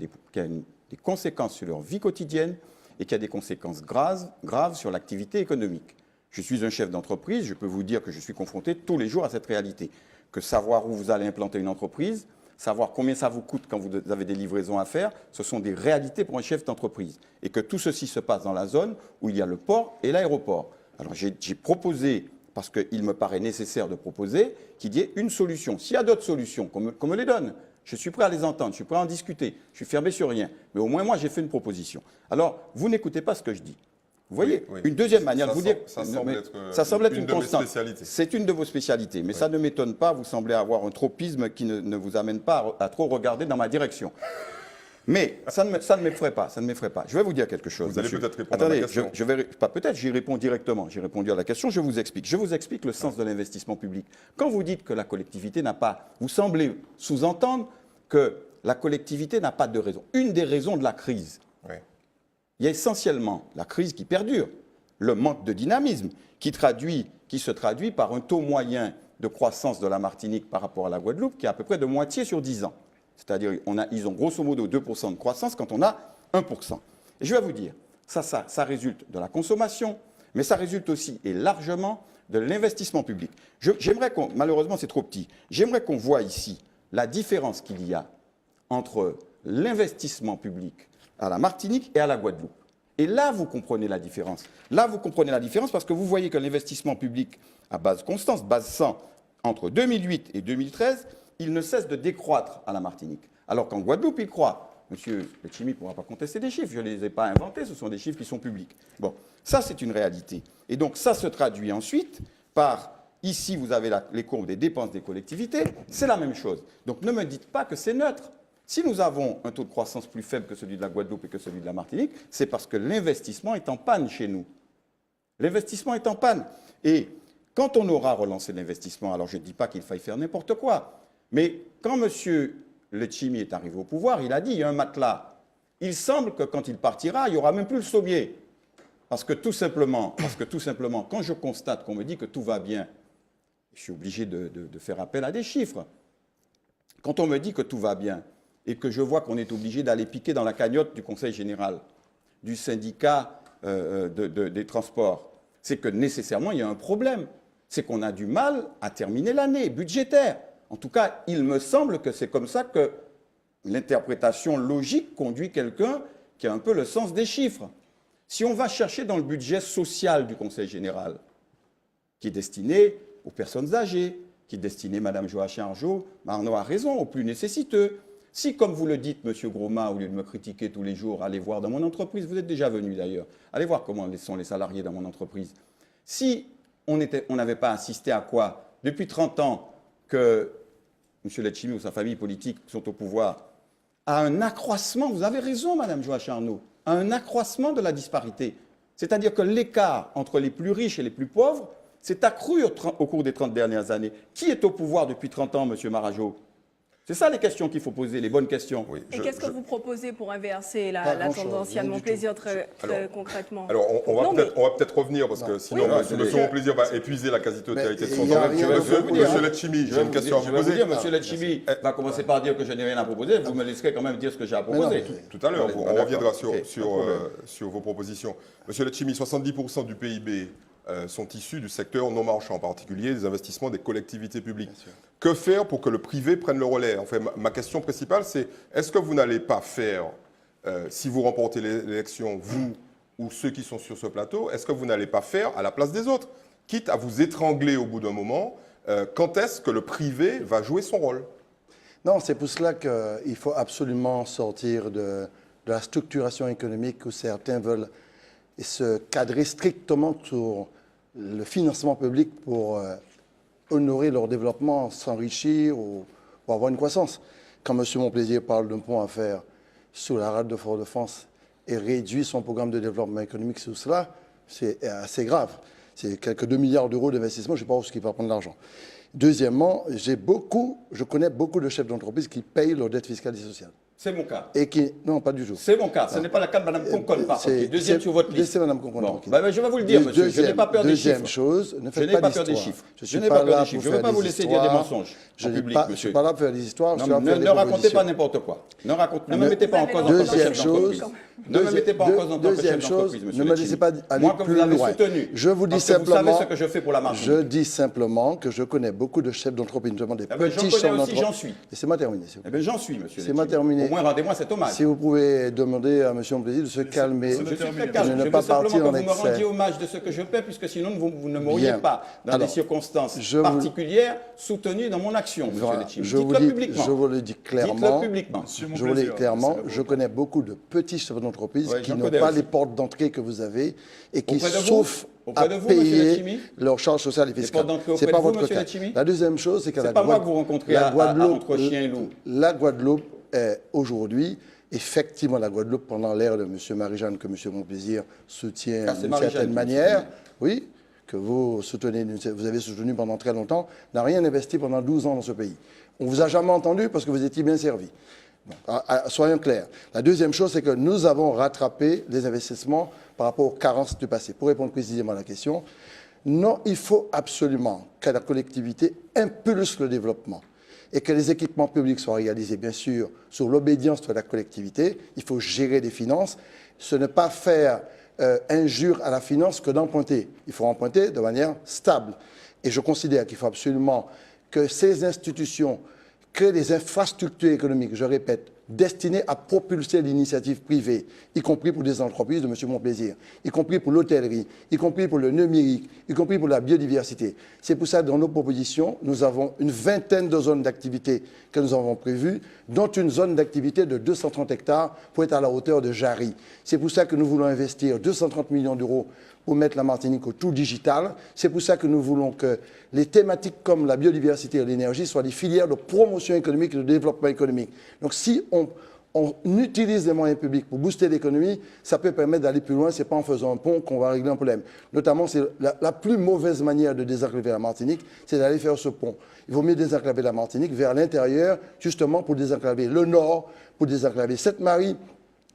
des conséquences sur leur vie quotidienne et qui a des conséquences graves sur l'activité économique. Je suis un chef d'entreprise, je peux vous dire que je suis confronté tous les jours à cette réalité. Que savoir où vous allez implanter une entreprise, savoir combien ça vous coûte quand vous avez des livraisons à faire, ce sont des réalités pour un chef d'entreprise. Et que tout ceci se passe dans la zone où il y a le port et l'aéroport. Alors j'ai proposé, parce qu'il me paraît nécessaire de proposer, qu'il y ait une solution. S'il y a d'autres solutions, qu'on me les donne. Je suis prêt à les entendre, je suis prêt à en discuter. Je suis fermé sur rien. Mais au moins, moi, j'ai fait une proposition. Alors, vous n'écoutez pas ce que je dis. Vous voyez, oui. une deuxième manière de vous dire... Ça semble être une constante. C'est une de vos spécialités, mais ça ne m'étonne pas. Vous semblez avoir un tropisme qui ne vous amène pas à trop regarder dans ma direction. Mais ça ne m'effraie pas, ça ne m'effraie pas. Je vais vous dire quelque chose. Vous allez peut-être répondre à la question. Pas peut-être, j'y réponds directement. J'ai répondu à la question, je vous explique. Je vous explique le sens de l'investissement public. Quand vous dites que la collectivité n'a pas... Vous semblez sous-entendre que la collectivité n'a pas de raison. Une des raisons de la crise... Oui. Il y a essentiellement la crise qui perdure, le manque de dynamisme qui se traduit par un taux moyen de croissance de la Martinique par rapport à la Guadeloupe qui est à peu près de moitié sur 10 ans. C'est-à-dire ils ont grosso modo 2% de croissance quand on a 1%. Et je vais vous dire, ça résulte de la consommation, mais ça résulte aussi et largement de l'investissement public. Malheureusement c'est trop petit, j'aimerais qu'on voit ici la différence qu'il y a entre l'investissement public à la Martinique et à la Guadeloupe. Et là, vous comprenez la différence. Là, vous comprenez la différence parce que vous voyez que l'investissement public à base constante, base 100, entre 2008 et 2013, il ne cesse de décroître à la Martinique. Alors qu'en Guadeloupe, il croît. Monsieur Letchimy ne pourra pas contester des chiffres, je ne les ai pas inventés, ce sont des chiffres qui sont publics. Bon, ça c'est une réalité. Et donc ça se traduit ensuite par, ici vous avez les courbes des dépenses des collectivités, c'est la même chose. Donc ne me dites pas que c'est neutre. Si nous avons un taux de croissance plus faible que celui de la Guadeloupe et que celui de la Martinique, c'est parce que l'investissement est en panne chez nous. L'investissement est en panne. Et quand on aura relancé l'investissement, alors je ne dis pas qu'il faille faire n'importe quoi, mais quand M. Letchimy est arrivé au pouvoir, il a dit il y a un matelas. Il semble que quand il partira, il n'y aura même plus le sommier. Parce que tout simplement, quand je constate qu'on me dit que tout va bien, je suis obligé de faire appel à des chiffres. Quand on me dit que tout va bien, et que je vois qu'on est obligé d'aller piquer dans la cagnotte du Conseil général, du syndicat des transports, c'est que nécessairement il y a un problème. C'est qu'on a du mal à terminer l'année budgétaire. En tout cas, il me semble que c'est comme ça que l'interprétation logique conduit quelqu'un qui a un peu le sens des chiffres. Si on va chercher dans le budget social du Conseil général, qui est destiné aux personnes âgées, qui est destiné, Mme Joachim Arjo, Arnaud a raison, aux plus nécessiteux. Si, comme vous le dites, M. Groma, au lieu de me critiquer tous les jours, allez voir dans mon entreprise, vous êtes déjà venu d'ailleurs, allez voir comment sont les salariés dans mon entreprise. Si on n'avait pas assisté à quoi? Depuis 30 ans que M. Letchimy ou sa famille politique sont au pouvoir, à un accroissement, vous avez raison, Madame Joachim Arnaud, à un accroissement de la disparité. C'est-à-dire que l'écart entre les plus riches et les plus pauvres s'est accru au cours des 30 dernières années. Qui est au pouvoir depuis 30 ans, Monsieur Marajo? C'est ça les questions qu'il faut poser, les bonnes questions. Oui, Et qu'est-ce que vous proposez pour inverser la tendance? Il y a de mon plaisir très concrètement. Alors, on va peut-être revenir, parce que sinon, Monsieur Mon Plaisir va épuiser la quasi-totalité de son temps. Monsieur Letchimy, j'ai une question à vous poser. Monsieur Letchimy va commencer par dire que je n'ai rien à proposer. Vous me laisserez quand même dire ce que j'ai à proposer. Tout à l'heure, on reviendra sur vos propositions. Monsieur Letchimy, 70% du PIB sont issus du secteur non marchand, en particulier des investissements des collectivités publiques. Que faire pour que le privé prenne le relais? En fait, ma question principale, c'est est-ce que vous n'allez pas faire, si vous remportez l'élection, vous ou ceux qui sont sur ce plateau, est-ce que vous n'allez pas faire à la place des autres, quitte à vous étrangler au bout d'un moment? Quand est-ce que le privé va jouer son rôle? Non, c'est pour cela qu'il faut absolument sortir de la structuration économique où certains veulent se cadrer strictement sur le financement public pour honorer leur développement, s'enrichir ou avoir une croissance. Quand M. Monplaisir parle d'un pont à faire sous la rade de Fort-de-France et réduit son programme de développement économique sous cela, c'est assez grave. C'est quelques 2 milliards d'euros d'investissement, je ne sais pas où il va prendre l'argent. Deuxièmement, je connais beaucoup de chefs d'entreprise qui payent leur dette fiscale et sociale. C'est mon cas. Et qui, non, pas du tout. C'est mon cas. Ce n'est pas le cas de Mme Concon, par contre, deuxième sur votre liste. Laissez Mme Concon tranquille. Je vais vous le dire, monsieur. Je n'ai pas peur des chiffres. Deuxième chose, ne je faites n'ai pas peur des d'histoire. chiffres. Je n'ai pas peur des chiffres. Je ne veux pas vous laisser dire des mensonges en public, monsieur. Je ne suis pas là pour faire des histoires. Ne racontez pas n'importe quoi. Ne me mettez pas en cause en tant que chef d'entreprise. Ne me mettez pas en cause en tant que chef d'entreprise, monsieur. Ne me laissez pas aller plus loin. Je vous dis simplement. Vous savez ce que je fais pour la marge. Je dis simplement que je connais beaucoup de chefs d'entreprise, notamment des petits chefs d'entreprise. J'en suis. Laissez-moi terminer. J'en suis, monsieur. Laissez-moi terminer. Au moins, rendez-moi cet hommage. Si vous pouvez demander à M. Monplaisir de se calmer, je suis très calme. de ne pas partir en excès. Vous me rendiez hommage de ce que je fais, puisque sinon vous ne m'auriez pas, dans des circonstances particulières, soutenu dans mon action, M. Letchimy. Dites-le publiquement. Je vous le dis clairement. Dites-le publiquement. Je vous le dis clairement. Je connais beaucoup de petits chefs d'entreprise qui n'ont pas les portes d'entrée que vous avez et qui souffrent à payer leurs charges sociales et fiscales. Ce n'est pas votre cas. La deuxième chose, c'est que la Guadeloupe est aujourd'hui, effectivement, la Guadeloupe, pendant l'ère de M. Marie-Jeanne, que M. Monplaisir soutient d'une certaine manière, oui, que vous avez soutenu pendant très longtemps, n'a rien investi pendant 12 ans dans ce pays. On ne vous a jamais entendu parce que vous étiez bien servi. Bon, soyons clairs. La deuxième chose, c'est que nous avons rattrapé les investissements par rapport aux carences du passé. Pour répondre précisément à la question, non, il faut absolument que la collectivité impulse le développement et que les équipements publics soient réalisés, bien sûr, sur l'obédience de la collectivité. Il faut gérer les finances. Ce n'est pas faire injure à la finance que d'emprunter. Il faut emprunter de manière stable. Et je considère qu'il faut absolument que ces institutions créent des infrastructures économiques, je répète, destinées à propulser l'initiative privée, y compris pour des entreprises de M. Monplaisir, y compris pour l'hôtellerie, y compris pour le numérique, y compris pour la biodiversité. C'est pour ça que dans nos propositions, nous avons une vingtaine de zones d'activité que nous avons prévues, dont une zone d'activité de 230 hectares pour être à la hauteur de Jarry. C'est pour ça que nous voulons investir 230 millions d'euros pour mettre la Martinique au tout digital. C'est pour ça que nous voulons que les thématiques comme la biodiversité et l'énergie soient des filières de promotion économique et de développement économique. Donc si on utilise les moyens publics pour booster l'économie, ça peut permettre d'aller plus loin. Ce n'est pas en faisant un pont qu'on va régler un problème. Notamment, c'est la plus mauvaise manière de désenclaver la Martinique, c'est d'aller faire ce pont. Il vaut mieux désenclaver la Martinique vers l'intérieur, justement pour désenclaver le nord, pour désenclaver Sainte-Marie,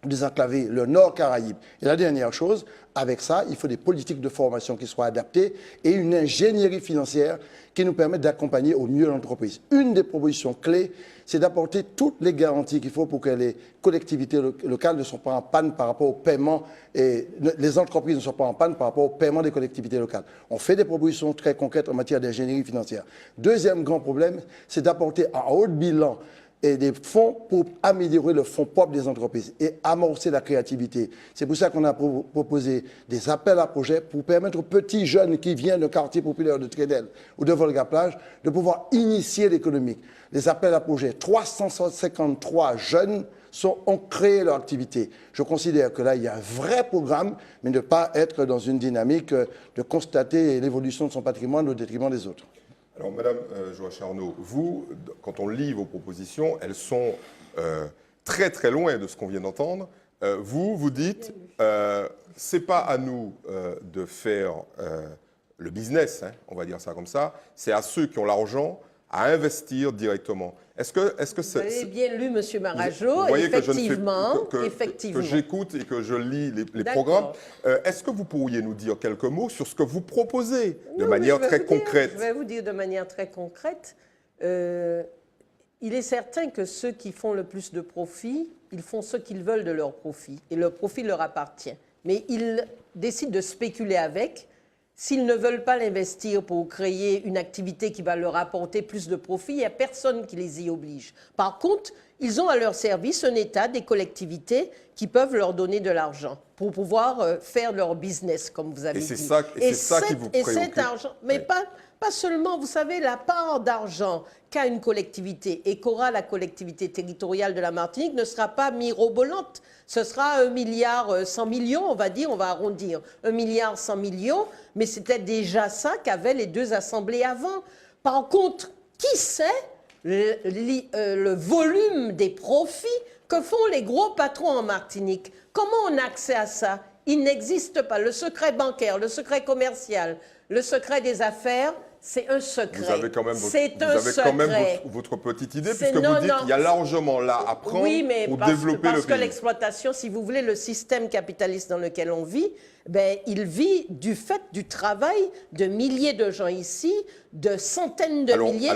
désenclaver le Nord Caraïbes. Et la dernière chose, avec ça, il faut des politiques de formation qui soient adaptées et une ingénierie financière qui nous permette d'accompagner au mieux l'entreprise. Une des propositions clés, c'est d'apporter toutes les garanties qu'il faut pour que les collectivités locales ne soient pas en panne par rapport au paiement et les entreprises ne soient pas en panne par rapport au paiement des collectivités locales. On fait des propositions très concrètes en matière d'ingénierie financière. Deuxième grand problème, c'est d'apporter un haut bilan et des fonds pour améliorer le fonds propre des entreprises et amorcer la créativité. C'est pour ça qu'on a proposé des appels à projets pour permettre aux petits jeunes qui viennent de quartier populaire de Trédel ou de Volga-Plage de pouvoir initier l'économique. Les appels à projets, 353 jeunes ont créé leur activité. Je considère que là, il y a un vrai programme, mais ne pas être dans une dynamique de constater l'évolution de son patrimoine au détriment des autres. Alors, Madame Joachim Arnaud, vous, quand on lit vos propositions, elles sont très très loin de ce qu'on vient d'entendre. Vous dites, c'est pas à nous de faire le business, hein, on va dire ça comme ça, c'est à ceux qui ont l'argent à investir directement. Est-ce que vous avez bien lu, M. Marajo, vous voyez effectivement, que j'écoute et que je lis les programmes. Est-ce que vous pourriez nous dire quelques mots sur ce que vous proposez de manière très concrète? Je vais vous dire de manière très concrète. Il est certain que ceux qui font le plus de profit, ils font ce qu'ils veulent de leur profit. Et leur profit leur appartient. Mais ils décident de spéculer avec. S'ils ne veulent pas l'investir pour créer une activité qui va leur apporter plus de profit, il n'y a personne qui les y oblige. Par contre, ils ont à leur service un État, des collectivités qui peuvent leur donner de l'argent pour pouvoir faire leur business, comme vous avez dit. Et c'est ça qui vous préoccupe. Et cet argent, mais pas seulement, vous savez, la part d'argent qu'a une collectivité et qu'aura la collectivité territoriale de la Martinique ne sera pas mirobolante. Ce sera 1,1 milliard, on va dire, on va arrondir, 1,1 milliard, mais c'était déjà ça qu'avaient les deux assemblées avant. Par contre, qui sait le volume des profits que font les gros patrons en Martinique? Comment on a accès à ça? Il n'existe pas. Le secret bancaire, le secret commercial, le secret des affaires, c'est un secret. Vous avez quand même votre petite idée, puisque vous dites qu'il y a largement là à prendre pour développer le pays. Parce que l'exploitation, si vous voulez, le système capitaliste dans lequel on vit, il vit du fait du travail de milliers de gens ici, de centaines de milliers.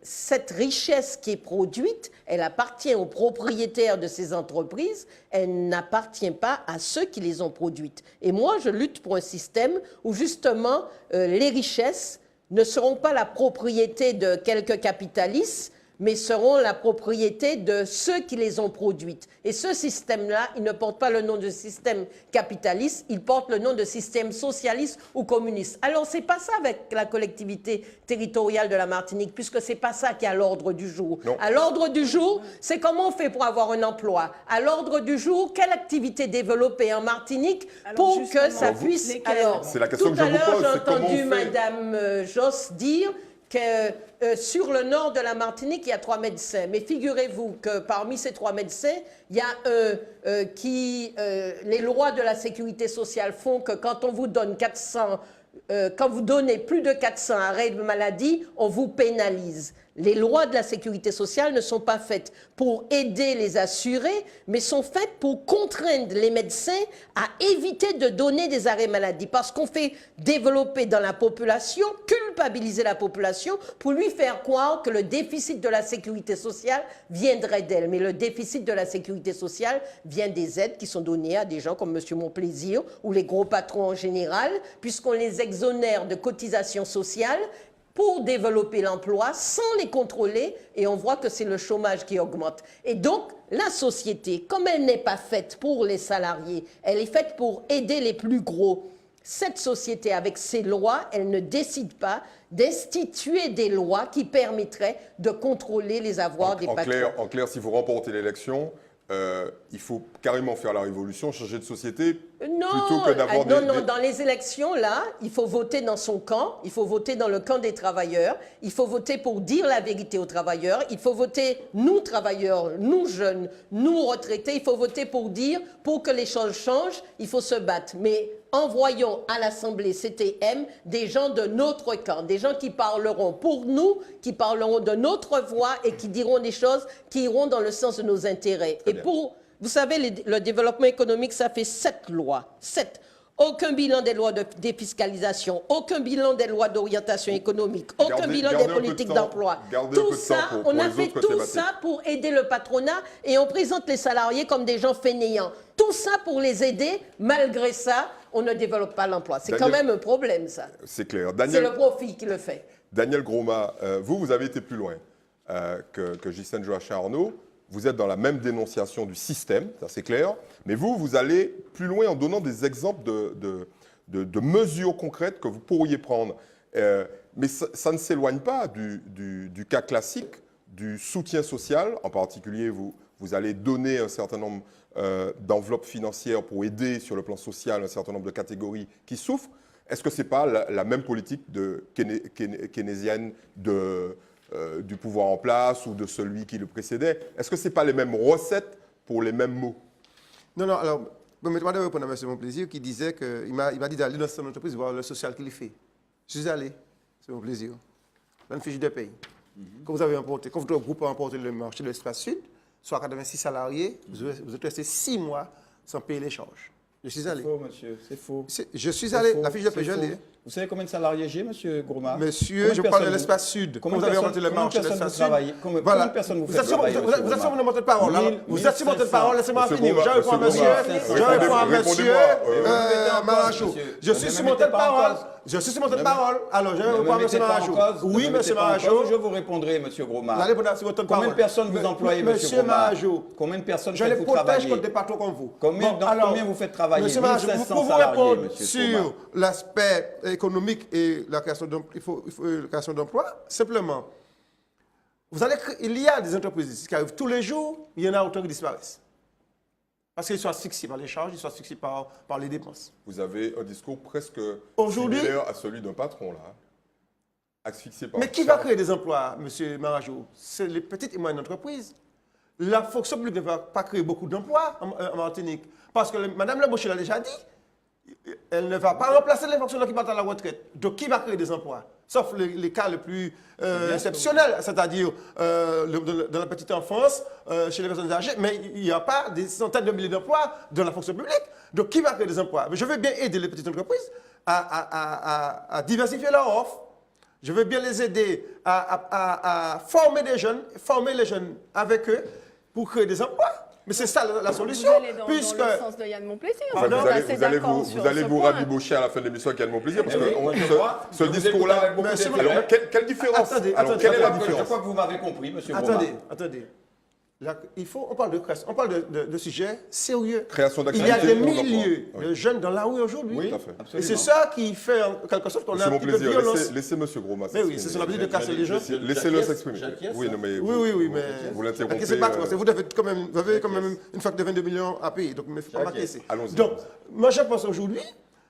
Cette richesse qui est produite, elle appartient aux propriétaires de ces entreprises, elle n'appartient pas à ceux qui les ont produites. Et moi, je lutte pour un système où justement les richesses ne seront pas la propriété de quelques capitalistes, mais seront la propriété de ceux qui les ont produites. Et ce système-là, il ne porte pas le nom de système capitaliste, il porte le nom de système socialiste ou communiste. Alors, c'est pas ça avec la collectivité territoriale de la Martinique, puisque c'est pas ça qui est à l'ordre du jour. Non. À l'ordre du jour, c'est comment on fait pour avoir un emploi. À l'ordre du jour, quelle activité développer en Martinique pour que ça puisse... Alors, c'est la question que je vous pose. Tout à l'heure, j'ai entendu Mme Josse dire que sur le nord de la Martinique, il y a 3 médecins. Mais figurez-vous que parmi ces 3 médecins, il y a les lois de la sécurité sociale font que quand on vous donne 400, quand vous donnez plus de 400 arrêts de maladie, on vous pénalise. Les lois de la sécurité sociale ne sont pas faites pour aider les assurés, mais sont faites pour contraindre les médecins à éviter de donner des arrêts maladie. Parce qu'on fait développer dans la population, culpabiliser la population pour lui faire croire que le déficit de la sécurité sociale viendrait d'elle. Mais le déficit de la sécurité sociale vient des aides qui sont données à des gens comme M. Monplaisir ou les gros patrons en général, puisqu'on les exonère de cotisations sociales pour développer l'emploi sans les contrôler, et on voit que c'est le chômage qui augmente. Et donc, la société, comme elle n'est pas faite pour les salariés, elle est faite pour aider les plus gros. Cette société, avec ses lois, elle ne décide pas d'instituer des lois qui permettraient de contrôler les avoirs des patrons. En clair, si vous remportez l'élection, il faut carrément faire la révolution, changer de société, plutôt que d'avoir Non, dans les élections, là, il faut voter dans son camp, il faut voter dans le camp des travailleurs, il faut voter pour dire la vérité aux travailleurs, il faut voter, nous travailleurs, nous jeunes, nous retraités, il faut voter pour dire, pour que les choses changent, il faut se battre. Mais envoyons à l'Assemblée CTM des gens de notre camp, des gens qui parleront pour nous, qui parleront de notre voix et qui diront des choses qui iront dans le sens de nos intérêts. Et pour, vous savez, le développement économique, ça fait 7 lois. 7. Aucun bilan des lois de défiscalisation, aucun bilan des lois d'orientation économique, aucun bilan des politiques d'emploi. Tout ça, on a fait tout ça pour aider le patronat et on présente les salariés comme des gens fainéants. Tout ça pour les aider, malgré ça, on ne développe pas l'emploi. C'est quand même un problème, ça. C'est clair. C'est le profit qui le fait. Daniel Groma, vous avez été plus loin que Ghislaine Joachim-Arnaud. Vous êtes dans la même dénonciation du système, ça c'est clair, mais vous allez plus loin en donnant des exemples de mesures concrètes que vous pourriez prendre. Mais ça ne s'éloigne pas du cas classique du soutien social. En particulier, vous allez donner un certain nombre d'enveloppes financières pour aider sur le plan social un certain nombre de catégories qui souffrent. Est-ce que ce n'est pas la même politique keynésienne du pouvoir en place ou de celui qui le précédait. Est-ce que ce n'est pas les mêmes recettes pour les mêmes mots? Non, non, alors, permettez-moi de répondre à M. Monplaisir qui disait qu'il m'a dit d'aller dans son entreprise voir le social qu'il fait. Je suis allé, c'est mon plaisir, dans une fiche de paye. Quand vous avez importé, quand votre groupe a importé le marché de l'Espace Sud, soit 86 salariés, vous êtes resté 6 mois sans payer les charges. Je suis allé. C'est faux, monsieur, c'est faux. Je suis allé, la fiche de paye, je l'ai. Vous savez combien de salariés j'ai, monsieur Gourmand? Monsieur, je parle de l'Espace Sud. Quand vous avez importé le marché de l'Espace Sud, combien de personnes vous faites travailler? Vous êtes sur mon temps de parole. Vous êtes sur mon temps de parole, laissez-moi finir. Je réponds à monsieur. Maracho. Je suis sur mon temps de parole. Je suis sur mon temps de parole. Alors, je réponds à monsieur Maracho. Oui, monsieur Maracho. Je vous répondrai, monsieur Gourmand. Allez, vous êtes sur votre temps de parole. Combien de personnes vous employez, monsieur Maracho? Combien de personnes je les protège contre des patrons comme vous. Combien vous faites travailler? Monsieur Maracho, pour vous répondre sur l'aspect économique et la création d'emplois, simplement, il y a des entreprises qui arrivent tous les jours, il y en a autant qui disparaissent. Parce qu'ils sont asphyxiés par les charges, ils sont asphyxiés par les dépenses. Vous avez un discours presque aujourd'hui similaire à celui d'un patron, là. Asphyxié par mais qui va créer des emplois, M. Marajo? C'est les petites et moyennes entreprises. La fonction publique ne va pas créer beaucoup d'emplois en Martinique. Parce que Mme Lebaucher l'a déjà dit, elle ne va pas remplacer les fonctionnaires qui partent à la retraite. Donc, qui va créer des emplois? Sauf les cas les plus exceptionnels, c'est-à-dire dans la petite enfance, chez les personnes âgées, mais il n'y a pas des centaines de milliers d'emplois dans la fonction publique. Donc, qui va créer des emplois? Mais je veux bien aider les petites entreprises à diversifier leur offre. Je veux bien les aider à former les jeunes avec eux pour créer des emplois. Mais c'est ça la solution. Vous allez dans le sens de Yann Monplaisir. Vous allez vous rabibocher à la fin de l'émission avec Yann Monplaisir, parce que ce discours-là... Alors, quelle différence? Alors, quelle est la différence? Je crois que vous m'avez compris, monsieur Gourmand. Attendez. Là, on parle de sujets sérieux. Création il y a des milliers de jeunes dans la rue aujourd'hui. Oui, et c'est ça qui fait en quelque sorte qu'on a un petit peu de violence. Laissez monsieur Gourmand. Mais oui, c'est son habitude de casser les gens. Laissez-le s'exprimer. Oui, mais vous l'interrompez. Vous avez quand même une facture de 22 millions à payer, donc il ne faut pas m'acquiescer. Allons-y. Donc, moi je pense aujourd'hui,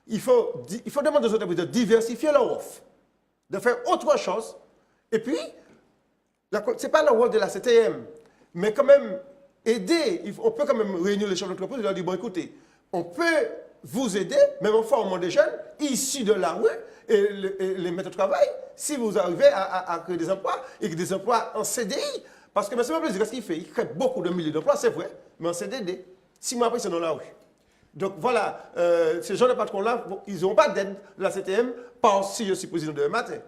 il faut demander aux entreprises de diversifier leur offre, de faire autre chose. Et puis, ce n'est pas le rôle de la CTM. Mais quand même, aider, on peut quand même réunir les chefs d'entreprise et leur dire, bon écoutez, on peut vous aider, même en formant des jeunes issus de la rue et les mettre au travail, si vous arrivez à créer des emplois, et que des emplois en CDI. Parce que M. Monplaisir, qu'est-ce qu'il fait? Il crée beaucoup de milliers d'emplois, c'est vrai, mais en CDD. 6 mois après, c'est dans la rue. Donc voilà, ces gens de patrons-là, ils n'ont pas d'aide de la CTM, parce si je suis président demain matin.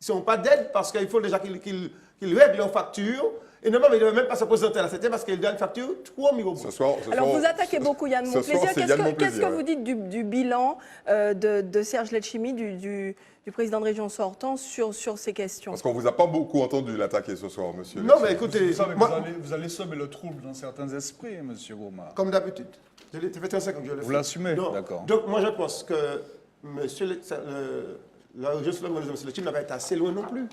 Ils n'ont pas d'aide parce qu'il faut déjà qu'ils règlent leurs factures. Et normalement, il ne devait même pas se présenter à la CTM parce qu'il doit une facture 3 000 euros. Alors, vous attaquez beaucoup Yann Monplaisir. Qu'est-ce que vous dites du bilan de Serge Letchimy, du président de région sortant, sur ces questions? Parce qu'on ne vous a pas beaucoup entendu l'attaquer ce soir, monsieur. Non, mais écoutez... Vous allez semer le trouble dans certains esprits, monsieur Gourmand. Comme d'habitude. Ça fait 35 ans que je le fais. Vous l'assumez, d'accord. Donc, moi, je pense que la région sur laquelle M. Letchimy n'a pas été assez loin non plus.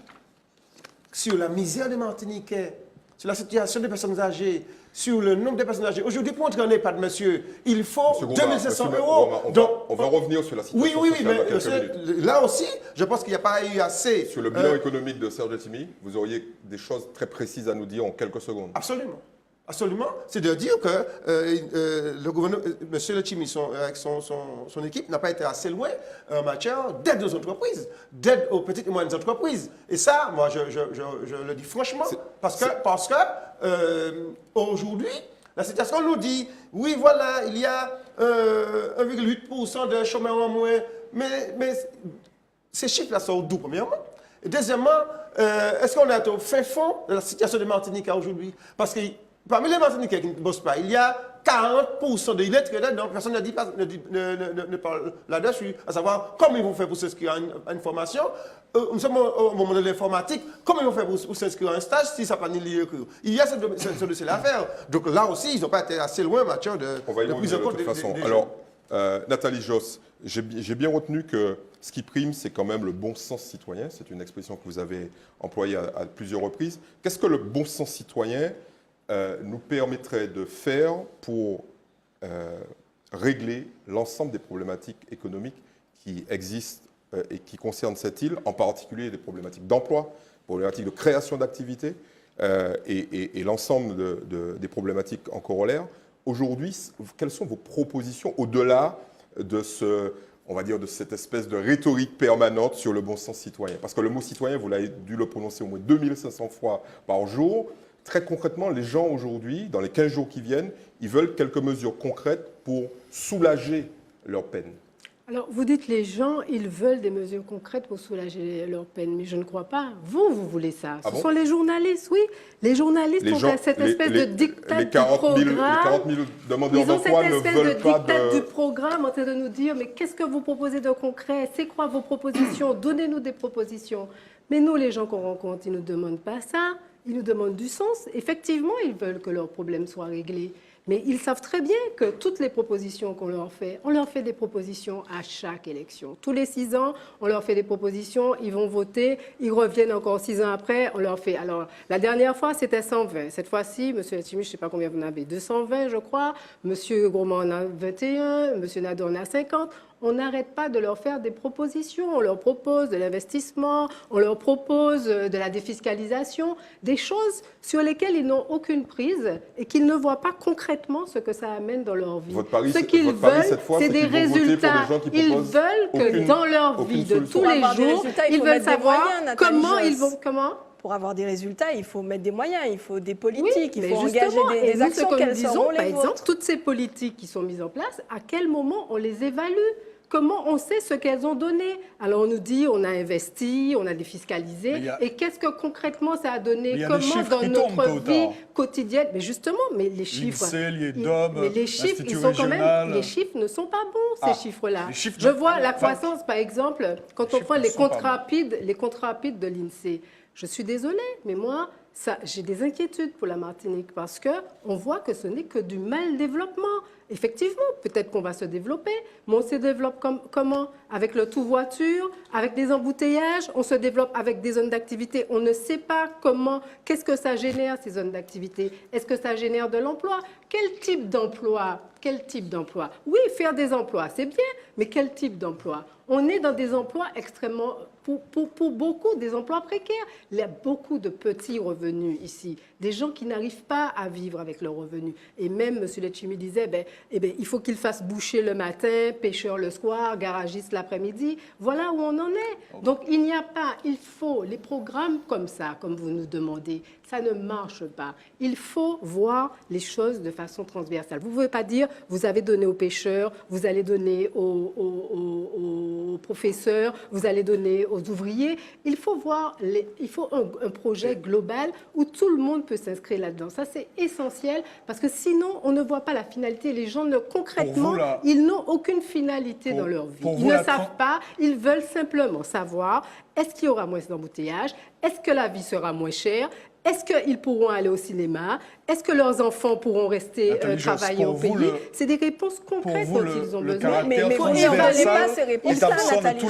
Sur la misère des Martiniquais, sur la situation des personnes âgées, sur le nombre de personnes âgées. Aujourd'hui, pour entrer en EHPAD, monsieur, il faut 2500 euros. On va revenir sur la situation sociale. Mais là aussi, je pense qu'il n'y a pas eu assez... Sur le bilan économique de Serge Letchimy, vous auriez des choses très précises à nous dire en quelques secondes. Absolument. Absolument. C'est de dire que le gouvernement, M. Letchimy, avec son équipe, n'a pas été assez loin en matière d'aide aux entreprises, d'aide aux petites et moyennes entreprises. Et ça, moi, je le dis franchement, parce que aujourd'hui, la situation nous dit, oui, voilà, il y a 1,8% de chômeurs en moins, mais ces chiffres-là sont doux, premièrement. Et deuxièmement, est-ce qu'on est au fin fond de la situation de Martinique aujourd'hui? Parce que parmi les Martiniquais qui ne bossent pas, il y a 40% de illettrés là-dedans. Personne ne parle là-dessus, à savoir comment ils vont faire pour s'inscrire à une formation. Nous sommes au moment de l'informatique, comment ils vont faire pour s'inscrire à un stage si ça n'a pas ni lire écrire. Il y a ce dossier à faire. Donc là aussi, ils n'ont pas été assez loin en matière de prise en compte des façon. Alors, Nathalie Josse, j'ai bien retenu que ce qui prime, c'est quand même le bon sens citoyen. C'est une expression que vous avez employée à plusieurs reprises. Qu'est-ce que le bon sens citoyen nous permettrait de faire pour régler l'ensemble des problématiques économiques qui existent et qui concernent cette île, en particulier des problématiques d'emploi, problématiques de création d'activités et l'ensemble des problématiques en corollaire. Aujourd'hui, quelles sont vos propositions au-delà de on va dire, de cette espèce de rhétorique permanente sur le bon sens citoyen? Parce que le mot citoyen, vous l'avez dû le prononcer au moins 2500 fois par jour. Très concrètement, les gens aujourd'hui, dans les 15 jours qui viennent, ils veulent quelques mesures concrètes pour soulager leur peine. Alors, vous dites les gens, ils veulent des mesures concrètes pour soulager leur peine, mais je ne crois pas. Vous voulez ça. Ce sont les journalistes, oui. Les journalistes ont cette espèce de dictat du programme. Les 40 000 demandeurs d'emploi ne veulent pas Ils ont cette espèce de dictat du programme en train de nous dire, mais qu'est-ce que vous proposez de concret? C'est quoi vos propositions? Donnez-nous des propositions. Mais nous, les gens qu'on rencontre, ils ne nous demandent pas ça. Ils nous demandent du sens. Effectivement, ils veulent que leurs problèmes soient réglés. Mais ils savent très bien que toutes les propositions qu'on leur fait, on leur fait des propositions à chaque élection. Tous les 6 ans, on leur fait des propositions, ils vont voter, ils reviennent encore 6 ans après, on leur fait. Alors, la dernière fois, c'était 120. Cette fois-ci, M. Letchimy, je ne sais pas combien vous en avez, 220, je crois. M. Gourmand en a 21, M. Nadeau en a 50. On n'arrête pas de leur faire des propositions. On leur propose de l'investissement, on leur propose de la défiscalisation, des choses sur lesquelles ils n'ont aucune prise et qu'ils ne voient pas concrètement ce que ça amène dans leur vie. Votre pari, ce qu'ils veulent, c'est des résultats. Ils veulent que dans leur vie de tous les jours, ils veulent savoir comment ils vont... Pour avoir des résultats, il faut mettre des moyens, il faut des politiques, il faut engager des actions. Ce que nous disons, par exemple, toutes ces politiques qui sont mises en place, à quel moment on les évalue? Comment on sait ce qu'elles ont donné? Alors on nous dit on a investi, on a défiscalisé, et qu'est-ce que concrètement ça a donné? Comment dans notre vie quotidienne? Mais justement, mais les chiffres, les chiffres, ils sont quand même, les chiffres ne sont pas bons, ces chiffres-là. Je vois la croissance, par exemple, quand on prend les comptes rapides de l'INSEE. Je suis désolée, mais moi, j'ai des inquiétudes pour la Martinique parce qu'on voit que ce n'est que du mal développement. Effectivement, peut-être qu'on va se développer, mais on se développe comment? Avec le tout-voiture, avec des embouteillages, on se développe avec des zones d'activité. On ne sait pas comment, qu'est-ce que ça génère, ces zones d'activité? Est-ce que ça génère de l'emploi? Quel type d'emploi? Quel type d'emploi? Oui, faire des emplois, c'est bien, mais quel type d'emploi? On est dans des emplois extrêmement, pour beaucoup, des emplois précaires. Il y a beaucoup de petits revenus ici, des gens qui n'arrivent pas à vivre avec leurs revenus. Et même, M. Letchimy disait, il faut qu'ils fassent boucher le matin, pêcheur le soir, garagiste l'après-midi. Voilà où on en est. Donc, il n'y a pas, il faut, les programmes comme ça, comme vous nous demandez, ça ne marche pas. Il faut voir les choses de façon transversale. Vous ne pouvez pas dire, vous avez donné aux pêcheurs, vous allez donner aux professeurs, vous allez donner aux ouvriers. Il faut voir, il faut un projet global où tout le monde peut s'inscrire là-dedans. Ça, c'est essentiel parce que sinon, on ne voit pas la finalité. Les gens, concrètement, ils n'ont aucune finalité dans leur vie. Ils ne savent pas, ils veulent simplement savoir, est-ce qu'il y aura moins d'embouteillages? Est-ce que la vie sera moins chère? Est-ce qu'ils pourront aller au cinéma? Est-ce que leurs enfants pourront rester travailler au pays? C'est des réponses concrètes dont ils ont besoin. Mais vous n'évaluez pas ces réponses-là, Nathalie.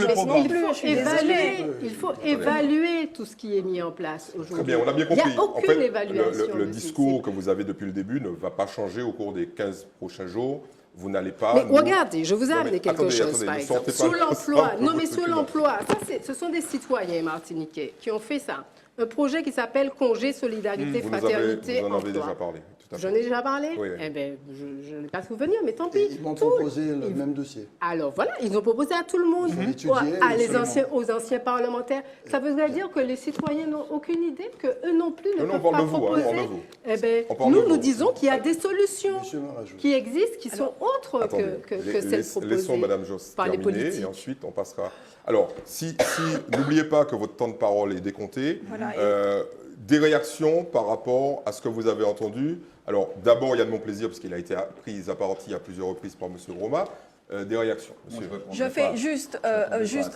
Il faut évaluer tout ce qui est mis en place aujourd'hui. Très bien, on a bien compris. Il n'y a aucune évaluation. Le discours que vous avez depuis le début ne va pas changer au cours des 15 prochains jours. Vous n'allez pas... Mais regardez, je vous ai amené quelque chose, par exemple. Sur l'emploi, non mais sur l'emploi, ce sont des citoyens martiniquais qui ont fait ça. Un projet qui s'appelle Congé, Solidarité, Fraternité, Emploi. Vous en avez déjà parlé. J'en ai déjà parlé? Oui. Eh bien, je n'ai pas souvenir, mais tant pis. Ils m'ont proposé le même dossier. Alors voilà, ils ont proposé à tout le monde, aux anciens parlementaires. Ça voudrait dire que les citoyens n'ont aucune idée, qu'eux non plus ne peuvent pas proposer. Eh bien, nous disons qu'il y a des solutions qui existent, qui sont autres que celles proposées laissons Mme Josse par les politiques. Et ensuite, on passera... Alors, n'oubliez pas que votre temps de parole est décompté. Voilà, des réactions par rapport à ce que vous avez entendu. Alors, d'abord, Yann Monplaisir, parce qu'il a été pris à partie à plusieurs reprises par M. Groma. Des réactions, monsieur. Je fais juste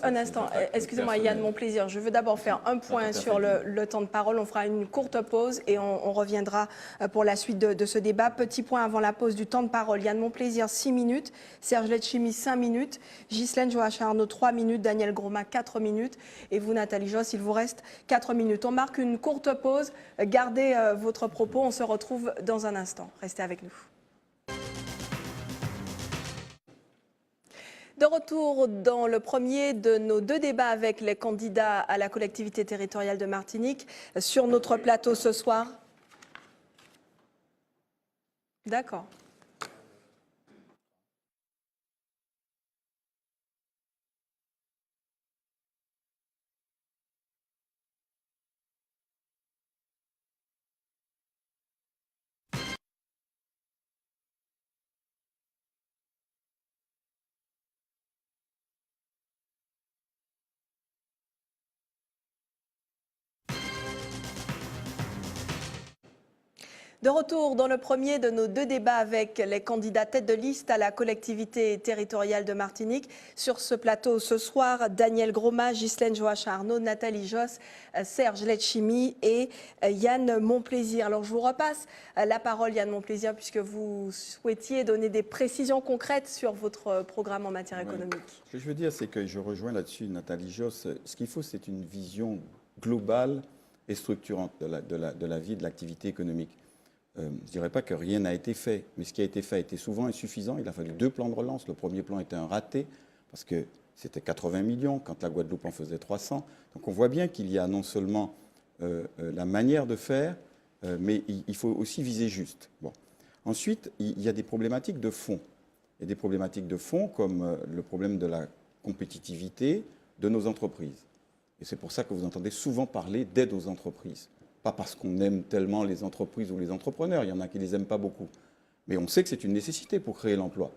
un instant. Excusez-moi, Yann, mon plaisir. Je veux d'abord faire un point sur le temps de parole. On fera une courte pause et on reviendra pour la suite de ce débat. Petit point avant la pause du temps de parole. Yann, mon plaisir, 6 minutes. Serge Letchimy, 5 minutes. Ghislaine Joachim-Arnaud, 3 minutes. Daniel Groma, 4 minutes. Et vous, Nathalie Josse, il vous reste 4 minutes. On marque une courte pause. Gardez votre propos. On se retrouve dans un instant. Restez avec nous. De retour dans le premier de nos deux débats avec les candidats à la collectivité territoriale de Martinique sur notre plateau ce soir. D'accord. De retour dans le premier de nos deux débats avec les candidats tête de liste à la collectivité territoriale de Martinique. Sur ce plateau ce soir, Daniel Groma, Ghislaine Joachim-Arnaud, Nathalie Josse, Serge Letchimy et Yann Monplaisir. Alors je vous repasse la parole, Yann Monplaisir, puisque vous souhaitiez donner des précisions concrètes sur votre programme en matière économique. Ce que je veux dire, c'est que je rejoins là-dessus Nathalie Josse. Ce qu'il faut, c'est une vision globale et structurante de la vie de l'activité économique. Je ne dirais pas que rien n'a été fait, mais ce qui a été fait a été souvent insuffisant. Il a fallu 2 plans de relance. Le premier plan était un raté, parce que c'était 80 millions, quand la Guadeloupe en faisait 300. Donc on voit bien qu'il y a non seulement la manière de faire, mais il faut aussi viser juste. Bon. Ensuite, il y a des problématiques de fond. Il y a des problématiques de fond comme le problème de la compétitivité de nos entreprises. Et c'est pour ça que vous entendez souvent parler d'aide aux entreprises. Pas parce qu'on aime tellement les entreprises ou les entrepreneurs, il y en a qui ne les aiment pas beaucoup. Mais on sait que c'est une nécessité pour créer l'emploi.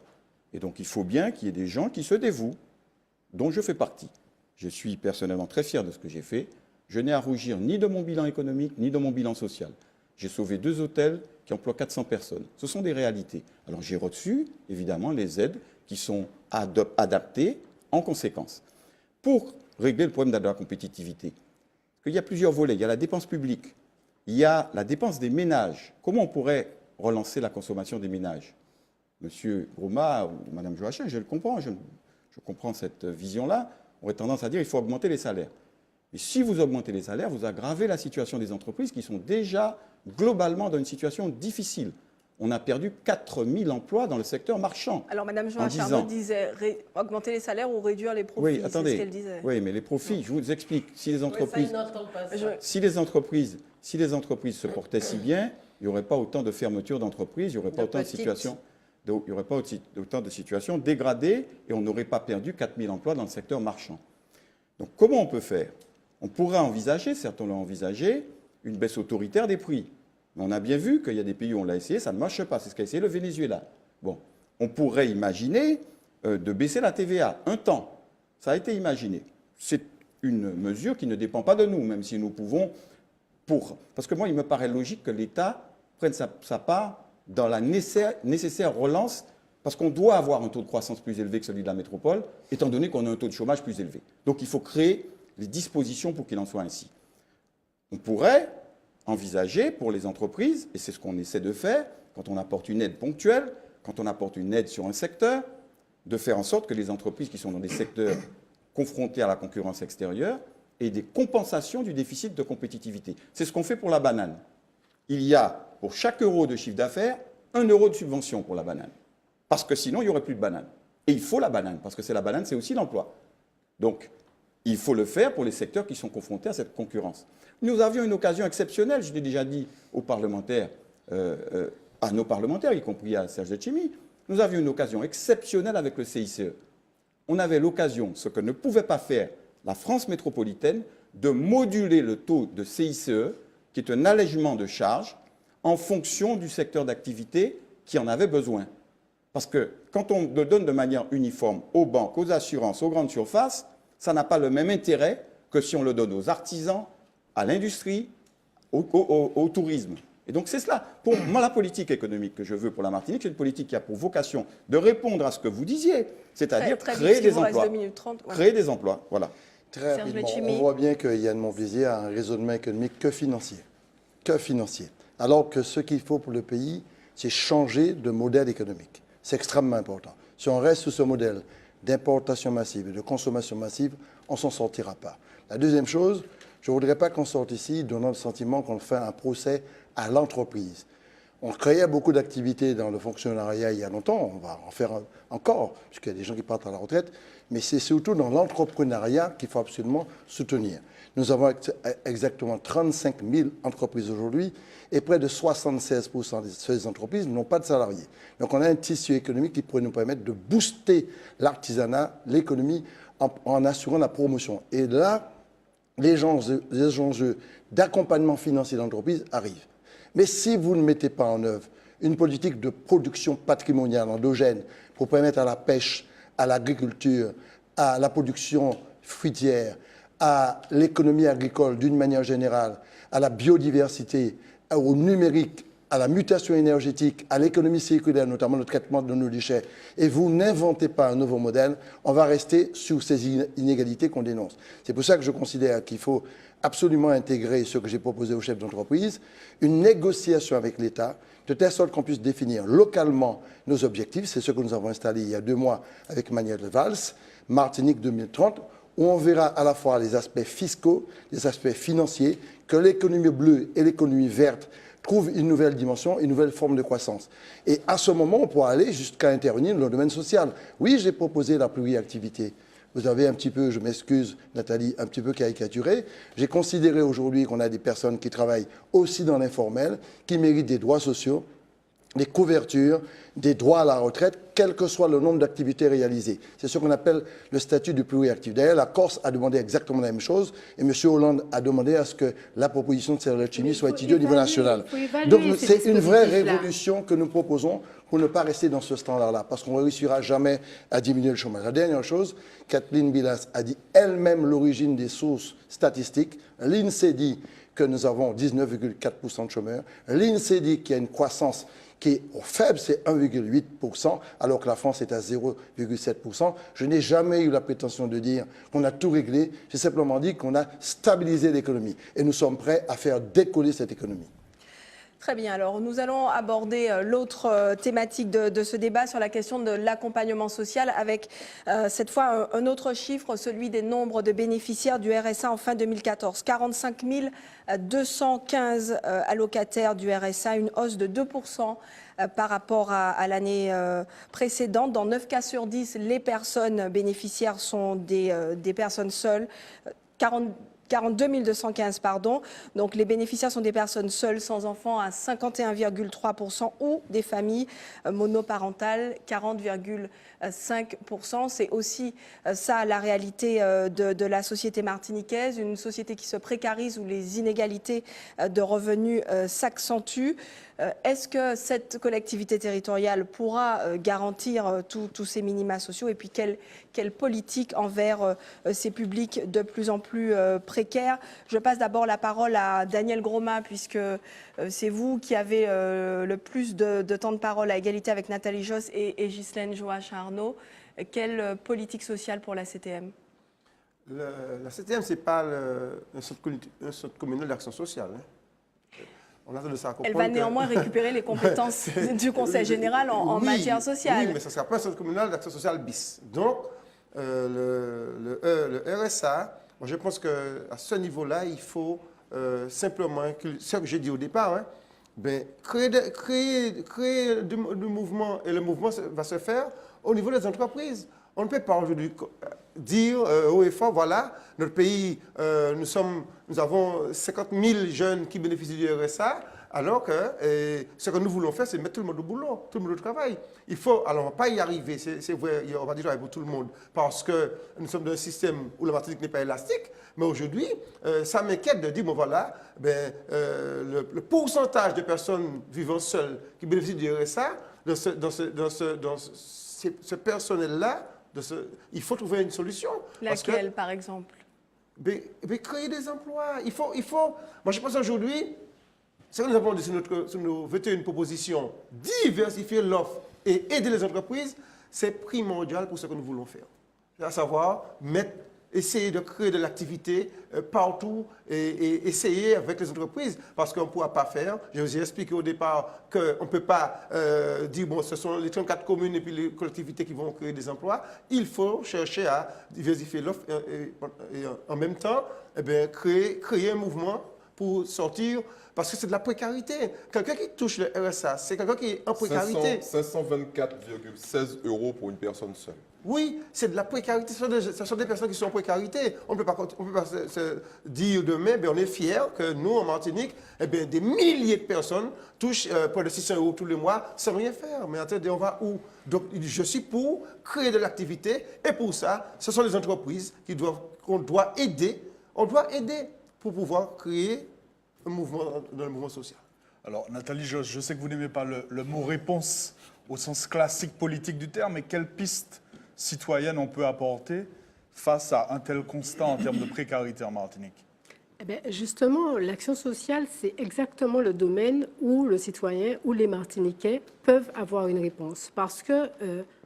Et donc il faut bien qu'il y ait des gens qui se dévouent, dont je fais partie. Je suis personnellement très fier de ce que j'ai fait. Je n'ai à rougir ni de mon bilan économique, ni de mon bilan social. J'ai sauvé 2 hôtels qui emploient 400 personnes. Ce sont des réalités. Alors j'ai reçu, évidemment, les aides qui sont adaptées en conséquence. Pour régler le problème de la compétitivité, il y a plusieurs volets. Il y a la dépense publique, il y a la dépense des ménages. Comment on pourrait relancer la consommation des ménages? Monsieur Groma ou Madame Joachim, je le comprends, je comprends cette vision-là. On aurait tendance à dire qu'il faut augmenter les salaires. Mais si vous augmentez les salaires, vous aggravez la situation des entreprises qui sont déjà globalement dans une situation difficile. On a perdu 4000 emplois dans le secteur marchand. Alors, Mme Joachim disait augmenter les salaires ou réduire les profits. Oui, attendez. C'est ce qu'elle disait. Oui, mais les profits, je vous explique. Si les entreprises, ça. si les entreprises se portaient si bien, il n'y aurait pas autant de fermetures d'entreprises, il n'y aurait pas autant de situations. Il n'y aurait pas autant de situations dégradées et on n'aurait pas perdu 4000 emplois dans le secteur marchand. Donc, comment on peut faire? On pourrait envisager, certains l'ont envisagé, une baisse autoritaire des prix. Mais on a bien vu qu'il y a des pays où on l'a essayé, ça ne marche pas. C'est ce qu'a essayé le Venezuela. Bon, on pourrait imaginer de baisser la TVA un temps. Ça a été imaginé. C'est une mesure qui ne dépend pas de nous, même si nous pouvons Parce que moi, il me paraît logique que l'État prenne sa part dans la nécessaire relance, parce qu'on doit avoir un taux de croissance plus élevé que celui de la métropole, étant donné qu'on a un taux de chômage plus élevé. Donc il faut créer les dispositions pour qu'il en soit ainsi. On pourrait envisager pour les entreprises, et c'est ce qu'on essaie de faire, quand on apporte une aide ponctuelle, quand on apporte une aide sur un secteur, de faire en sorte que les entreprises qui sont dans des secteurs confrontés à la concurrence extérieure aient des compensations du déficit de compétitivité. C'est ce qu'on fait pour la banane. Il y a, pour chaque euro de chiffre d'affaires, 1 euro de subvention pour la banane. Parce que sinon, il n'y aurait plus de banane. Et il faut la banane, parce que c'est la banane, c'est aussi l'emploi. Donc, il faut le faire pour les secteurs qui sont confrontés à cette concurrence. Nous avions une occasion exceptionnelle, je l'ai déjà dit aux parlementaires, à nos parlementaires, y compris à Serge Letchimy, nous avions une occasion exceptionnelle avec le CICE. On avait l'occasion, ce que ne pouvait pas faire la France métropolitaine, de moduler le taux de CICE, qui est un allègement de charges, en fonction du secteur d'activité qui en avait besoin. Parce que quand on le donne de manière uniforme aux banques, aux assurances, aux grandes surfaces, ça n'a pas le même intérêt que si on le donne aux artisans, à l'industrie, au tourisme. Et donc c'est cela. Pour moi, la politique économique que je veux pour la Martinique, c'est une politique qui a pour vocation de répondre à ce que vous disiez, c'est-à-dire créer des emplois. Créer des emplois, voilà. Très rapidement, on voit bien que Yann Monplaisir a un raisonnement économique que financier. Que financier. Alors que ce qu'il faut pour le pays, c'est changer de modèle économique. C'est extrêmement important. Si on reste sous ce modèle d'importation massive et de consommation massive, on ne s'en sortira pas. La deuxième chose, je ne voudrais pas qu'on sorte ici donnant le sentiment qu'on fait un procès à l'entreprise. On créait beaucoup d'activités dans le fonctionnariat il y a longtemps, on va en faire encore, puisqu'il y a des gens qui partent à la retraite, mais c'est surtout dans l'entrepreneuriat qu'il faut absolument soutenir. Nous avons exactement 35 000 entreprises aujourd'hui et près de 76% de ces entreprises n'ont pas de salariés. Donc on a un tissu économique qui pourrait nous permettre de booster l'artisanat, l'économie, en assurant la promotion. Et là, les enjeux d'accompagnement financier d'entreprise arrivent. Mais si vous ne mettez pas en œuvre une politique de production patrimoniale endogène pour permettre à la pêche, à l'agriculture, à la production fruitière, à l'économie agricole d'une manière générale, à la biodiversité, au numérique, à la mutation énergétique, à l'économie circulaire, notamment le traitement de nos déchets, et vous n'inventez pas un nouveau modèle, on va rester sur ces inégalités qu'on dénonce. C'est pour ça que je considère qu'il faut absolument intégrer ce que j'ai proposé aux chefs d'entreprise, une négociation avec l'État, de telle sorte qu'on puisse définir localement nos objectifs. C'est ce que nous avons installé il y a 2 mois avec Manuel Valls, Martinique 2030, où on verra à la fois les aspects fiscaux, les aspects financiers, que l'économie bleue et l'économie verte trouvent une nouvelle dimension, une nouvelle forme de croissance. Et à ce moment, on pourra aller jusqu'à intervenir dans le domaine social. Oui, j'ai proposé la pluriactivité. Vous avez un petit peu, je m'excuse Nathalie, un petit peu caricaturé. J'ai considéré aujourd'hui qu'on a des personnes qui travaillent aussi dans l'informel, qui méritent des droits sociaux, des couvertures, des droits à la retraite, quel que soit le nombre d'activités réalisées. C'est ce qu'on appelle le statut de pluriactif. D'ailleurs, la Corse a demandé exactement la même chose et M. Hollande a demandé à ce que la proposition de Serre-Letchimy soit étudiée au niveau national. Donc c'est une vraie révolution que nous proposons pour ne pas rester dans ce standard-là, parce qu'on ne réussira jamais à diminuer le chômage. La dernière chose, Kathleen Bilas a dit elle-même l'origine des sources statistiques. L'INSEE dit que nous avons 19,4% de chômeurs. L'INSEE dit qu'il y a une croissance qui est faible, c'est 1,8%, alors que la France est à 0,7%. Je n'ai jamais eu la prétention de dire qu'on a tout réglé. J'ai simplement dit qu'on a stabilisé l'économie. Et nous sommes prêts à faire décoller cette économie. Très bien, alors nous allons aborder l'autre thématique de ce débat sur la question de l'accompagnement social avec cette fois un autre chiffre, celui des nombres de bénéficiaires du RSA en fin 2014. 45 215 allocataires du RSA, une hausse de 2% par rapport à l'année précédente. Dans 9 cas sur 10, les personnes bénéficiaires sont des personnes seules. 42 215, pardon. Donc les bénéficiaires sont des personnes seules sans enfants à 51,3% ou des familles monoparentales 40,5%. C'est aussi ça la réalité de la société martiniquaise, une société qui se précarise où les inégalités de revenus s'accentuent. Est-ce que cette collectivité territoriale pourra garantir tous ces minima sociaux et puis quelle politique envers ces publics de plus en plus précaires? Je passe d'abord la parole à Daniel Groma puisque c'est vous qui avez le plus de temps de parole à égalité avec Nathalie Josse et Ghislaine Joachim-Arnaud. Quelle politique sociale pour la CTM? La CTM, ce n'est pas un centre communal d'action sociale. Hein. Elle va néanmoins récupérer les compétences du Conseil général en matière sociale. Oui, mais ce ne sera pas un centre communal d'action sociale bis. Donc, le RSA, moi je pense qu'à ce niveau-là, il faut simplement, ce que j'ai dit au départ, hein, créer du mouvement, et le mouvement va se faire au niveau des entreprises. On ne peut pas aujourd'hui dire haut et fort, voilà, notre pays, nous avons 50 000 jeunes qui bénéficient du RSA, alors que ce que nous voulons faire, c'est mettre tout le monde au boulot, tout le monde au travail. Il faut, alors on ne va pas y arriver, c'est vrai, on va dire travailler pour tout le monde, parce que nous sommes dans un système où la Martinique n'est pas élastique, mais aujourd'hui, ça m'inquiète de dire, bon voilà, le pourcentage de personnes vivant seules qui bénéficient du RSA, dans ce personnel-là, il faut trouver une solution. Laquelle, par exemple? Créer des emplois. Il faut, moi, je pense aujourd'hui, ce que nous avons dit sur nos 21 propositions, diversifier l'offre et aider les entreprises, c'est primordial pour ce que nous voulons faire. À savoir, essayer de créer de l'activité partout et essayer avec les entreprises, parce qu'on ne pourra pas faire. Je vous ai expliqué au départ qu'on ne peut pas dire, bon, ce sont les 34 communes et puis les collectivités qui vont créer des emplois. Il faut chercher à diversifier l'offre et en même temps, créer un mouvement pour sortir, parce que c'est de la précarité. Quelqu'un qui touche le RSA, c'est quelqu'un qui est en précarité. 524,16 € pour une personne seule. Oui, c'est de la précarité. Ce sont des personnes qui sont en précarité. On ne peut pas se dire demain, on est fiers que nous, en Martinique, des milliers de personnes touchent près de 600 € tous les mois sans rien faire. Mais attendez, on va où? Donc, je suis pour créer de l'activité. Et pour ça, ce sont les entreprises qu'on doit aider. On doit aider pour pouvoir créer un mouvement dans le mouvement social. Alors, Nathalie Josse, je sais que vous n'aimez pas le mot réponse au sens classique politique du terme, mais quelle piste citoyenne on peut apporter face à un tel constat en termes de précarité en Martinique? Eh bien, justement, l'action sociale, c'est exactement le domaine où le citoyen ou les Martiniquais peuvent avoir une réponse. Parce que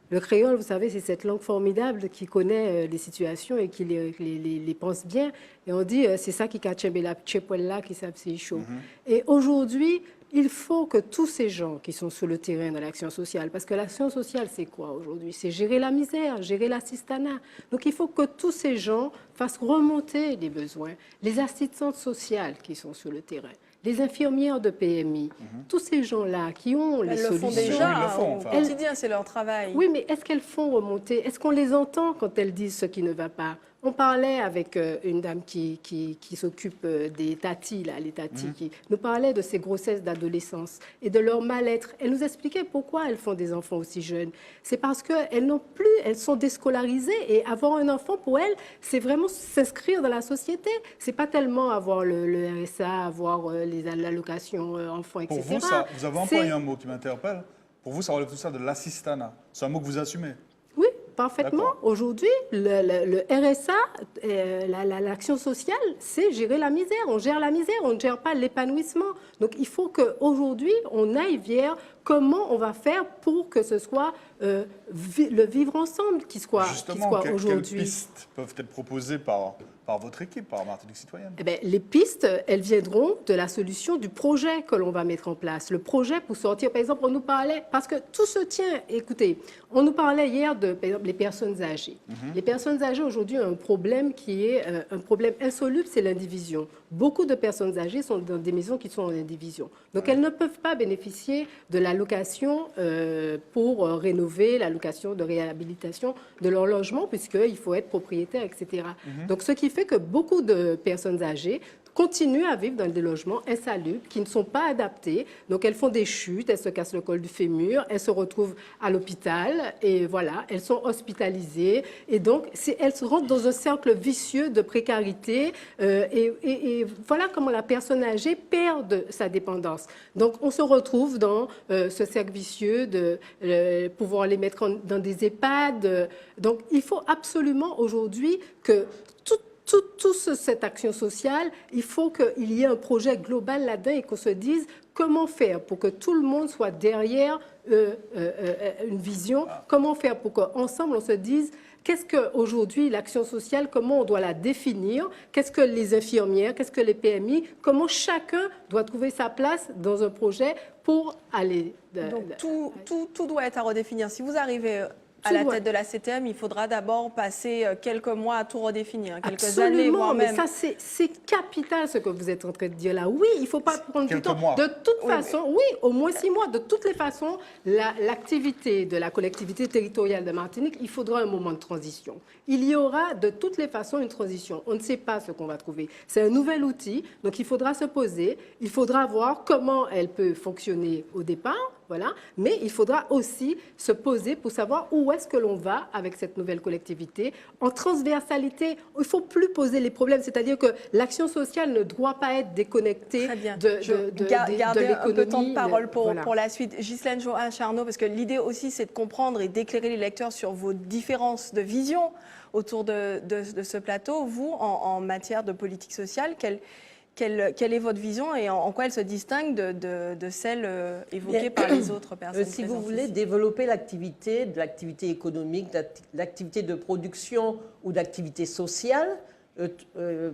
le créole, vous savez, c'est cette langue formidable qui connaît les situations et qui les pense bien. Et on dit, c'est ça qui cache la tchèpoella qui s'absille chaud. Et aujourd'hui, il faut que tous ces gens qui sont sur le terrain de l'action sociale, parce que l'action sociale, c'est quoi aujourd'hui? C'est gérer la misère, gérer l'assistanat. Donc il faut que tous ces gens fassent remonter les besoins. Les assistantes sociales qui sont sur le terrain, les infirmières de PMI, tous ces gens-là qui ont les solutions. Elles le font déjà, ils le font, enfin. au quotidien, c'est leur travail. Oui, mais est-ce qu'elles font remonter? Est-ce qu'on les entend quand elles disent ce qui ne va pas? On parlait avec une dame qui s'occupe des tatis, là, les tatis, qui nous parlait de ces grossesses d'adolescence et de leur mal-être. Elle nous expliquait pourquoi elles font des enfants aussi jeunes. C'est parce qu'elles n'ont plus, elles sont déscolarisées et avoir un enfant pour elles, c'est vraiment s'inscrire dans la société. C'est pas tellement avoir le RSA, avoir les allocations enfants, etc. Pour vous, ça, vous avez employé un mot qui m'interpelle. Pour vous, ça relève tout ça de l'assistanat. C'est un mot que vous assumez? Oui, parfaitement. Aujourd'hui, le RSA, l'action sociale, c'est gérer la misère. On gère la misère, on ne gère pas l'épanouissement. Donc il faut qu'aujourd'hui, on aille vers comment on va faire pour que ce soit le vivre ensemble qui soit aujourd'hui. Quelles pistes peuvent être proposées par votre équipe, par Martinique Citoyenne? Eh bien, les pistes, elles viendront de la solution du projet que l'on va mettre en place. Le projet pour sortir, par exemple, on nous parlait, parce que tout se tient, écoutez, on nous parlait hier de, par exemple, les personnes âgées. Les personnes âgées, aujourd'hui, ont un problème qui est un problème insoluble, c'est l'indivision. Beaucoup de personnes âgées sont dans des maisons qui sont en indivision. Donc, elles ne peuvent pas bénéficier de l'allocation pour rénover, l'allocation de réhabilitation de leur logement, puisqu'il faut être propriétaire, etc. Donc, ce qui fait que beaucoup de personnes âgées continuent à vivre dans des logements insalubres qui ne sont pas adaptés. Donc, elles font des chutes, elles se cassent le col du fémur, elles se retrouvent à l'hôpital et voilà, elles sont hospitalisées. Et donc, elles se rentrent dans un cercle vicieux de précarité et voilà comment la personne âgée perd sa dépendance. Donc, on se retrouve dans ce cercle vicieux de pouvoir les mettre dans des EHPAD. Donc, il faut absolument aujourd'hui que toute cette action sociale, il faut qu'il y ait un projet global là-dedans et qu'on se dise comment faire pour que tout le monde soit derrière une vision, comment faire pour qu'ensemble on se dise qu'est-ce qu'aujourd'hui l'action sociale, comment on doit la définir, qu'est-ce que les infirmières, qu'est-ce que les PMI, comment chacun doit trouver sa place dans un projet pour aller... Donc tout doit être à redéfinir. Si vous arrivez à la tête de la CTM, il faudra d'abord passer quelques mois à tout redéfinir, quelques années, voire même. Mais ça, c'est capital ce que vous êtes en train de dire là. Oui, il ne faut pas prendre du temps. Mois. De toute façon, oui, au moins 6 mois. De toutes les façons, l'activité de la collectivité territoriale de Martinique, il faudra un moment de transition. Il y aura de toutes les façons une transition. On ne sait pas ce qu'on va trouver. C'est un nouvel outil, donc il faudra se poser. Il faudra voir comment elle peut fonctionner au départ. Voilà. Mais il faudra aussi se poser pour savoir où est-ce que l'on va avec cette nouvelle collectivité. En transversalité, il ne faut plus poser les problèmes. C'est-à-dire que l'action sociale ne doit pas être déconnectée de Gardez un peu de temps de parole voilà. pour la suite. Ghislaine Johan-Charnot, parce que l'idée aussi, c'est de comprendre et d'éclairer les lecteurs sur vos différences de vision autour de ce plateau. Vous, en matière de politique sociale, quelle est votre vision et en quoi elle se distingue de celle évoquée par les autres personnes Si vous présentes voulez ici. développer de l'activité économique, de l'activité de production ou d'activité sociale,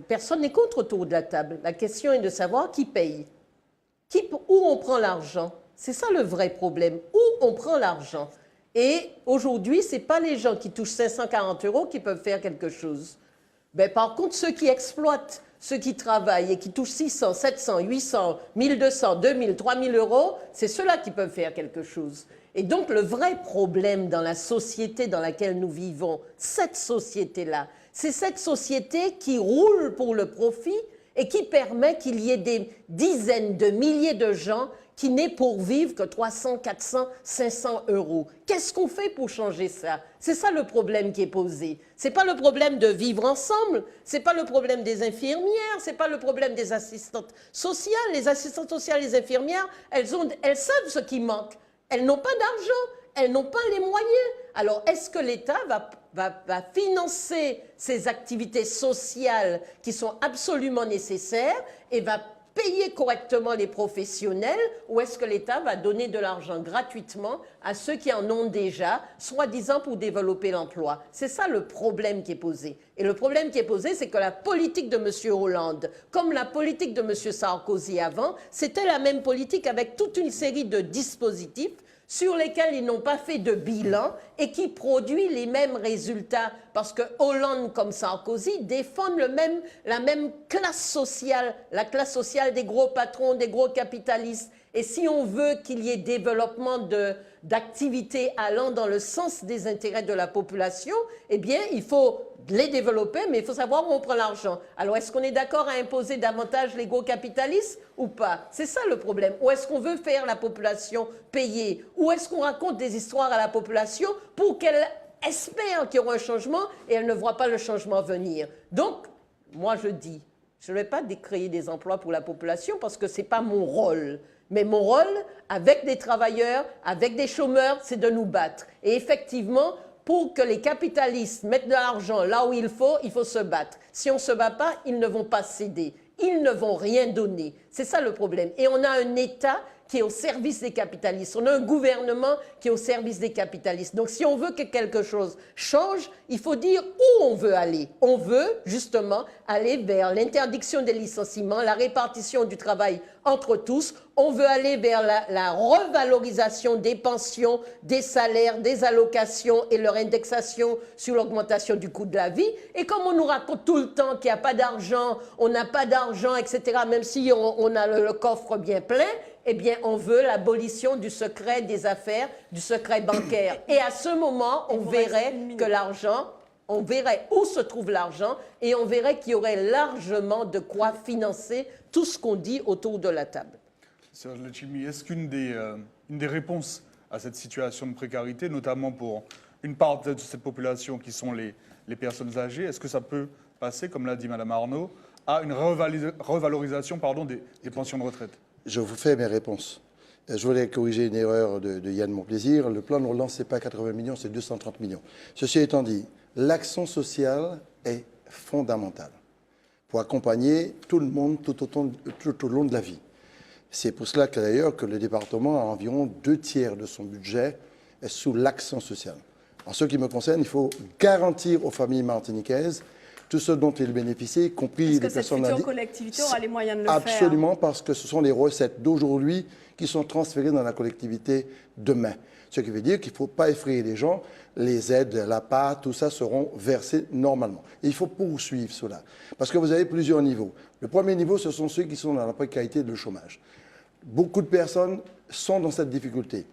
personne n'est contre autour de la table. La question est de savoir qui paye, où on prend l'argent. C'est ça le vrai problème, où on prend l'argent. Et aujourd'hui, ce n'est pas les gens qui touchent 540 € qui peuvent faire quelque chose. Mais par contre, ceux qui exploitent ceux qui travaillent et qui touchent 600, 700, 800, 1200, 2000, 3000 euros, c'est ceux-là qui peuvent faire quelque chose. Et donc le vrai problème dans la société dans laquelle nous vivons, cette société-là, c'est cette société qui roule pour le profit et qui permet qu'il y ait des dizaines de milliers de gens qui n'aient pour vivre que 300, 400, 500 euros. Qu'est-ce qu'on fait pour changer ça? C'est ça le problème qui est posé. Ce n'est pas le problème de vivre ensemble, ce n'est pas le problème des infirmières, ce n'est pas le problème des assistantes sociales. Les assistantes sociales, les infirmières, elles savent ce qui manque. Elles n'ont pas d'argent, elles n'ont pas les moyens. Alors, est-ce que l'État va financer ces activités sociales qui sont absolument nécessaires et va payer correctement les professionnels, ou est-ce que l'État va donner de l'argent gratuitement à ceux qui en ont déjà, soi-disant pour développer l'emploi? C'est ça le problème qui est posé. Et le problème qui est posé, c'est que la politique de M. Hollande, comme la politique de M. Sarkozy avant, c'était la même politique avec toute une série de dispositifs sur lesquels ils n'ont pas fait de bilan et qui produit les mêmes résultats. Parce que Hollande comme Sarkozy défendent la même classe sociale, la classe sociale des gros patrons, des gros capitalistes. Et si on veut qu'il y ait développement d'activités allant dans le sens des intérêts de la population, eh bien, il faut les développer, mais il faut savoir où on prend l'argent. Alors, est-ce qu'on est d'accord à imposer davantage les gros capitalistes ou pas? C'est ça le problème. Ou est-ce qu'on veut faire la population payer? Ou est-ce qu'on raconte des histoires à la population pour qu'elle espère qu'il y aura un changement et elle ne voit pas le changement venir? Donc, moi, je dis, je ne vais pas créer des emplois pour la population parce que ce n'est pas mon rôle. Mais mon rôle, avec des travailleurs, avec des chômeurs, c'est de nous battre. Et effectivement, pour que les capitalistes mettent de l'argent là où il faut se battre. Si on ne se bat pas, ils ne vont pas céder. Ils ne vont rien donner. C'est ça le problème. Et on a un État qui est au service des capitalistes. On a un gouvernement qui est au service des capitalistes. Donc, si on veut que quelque chose change, il faut dire où on veut aller. On veut, justement, aller vers l'interdiction des licenciements, la répartition du travail entre tous. On veut aller vers la revalorisation des pensions, des salaires, des allocations et leur indexation sur l'augmentation du coût de la vie. Et comme on nous raconte tout le temps qu'il n'y a pas d'argent, on n'a pas d'argent, etc., même si on a le coffre bien plein, eh bien, on veut l'abolition du secret des affaires, du secret bancaire. Et à ce moment, on verrait que l'argent, on verrait où se trouve l'argent et on verrait qu'il y aurait largement de quoi financer tout ce qu'on dit autour de la table. Serge Letchimy, est-ce qu'une des réponses à cette situation de précarité, notamment pour une part de cette population qui sont les personnes âgées, est-ce que ça peut passer, comme l'a dit Mme Arnaud, à une revalorisation des pensions de retraite? Je vous fais mes réponses. Je voulais corriger une erreur de Yann Monplaisir. Le plan de relance, ce n'est pas 80 millions, c'est 230 millions. Ceci étant dit, l'action sociale est fondamentale pour accompagner tout le monde tout au long de la vie. C'est pour cela que d'ailleurs que le département a environ 2/3 de son budget sous l'action sociale. En ce qui me concerne, il faut garantir aux familles martiniquaises tout ce dont ils bénéficient, y compris les personnes... Est-ce que cette future collectivité aura les moyens de le faire? Absolument, parce que ce sont les recettes d'aujourd'hui qui sont transférées dans la collectivité demain. Ce qui veut dire qu'il ne faut pas effrayer les gens. Les aides, la PAH, tout ça seront versés normalement. Et il faut poursuivre cela. Parce que vous avez plusieurs niveaux. Le premier niveau, ce sont ceux qui sont dans la précarité et le chômage. Beaucoup de personnes sont dans cette difficulté.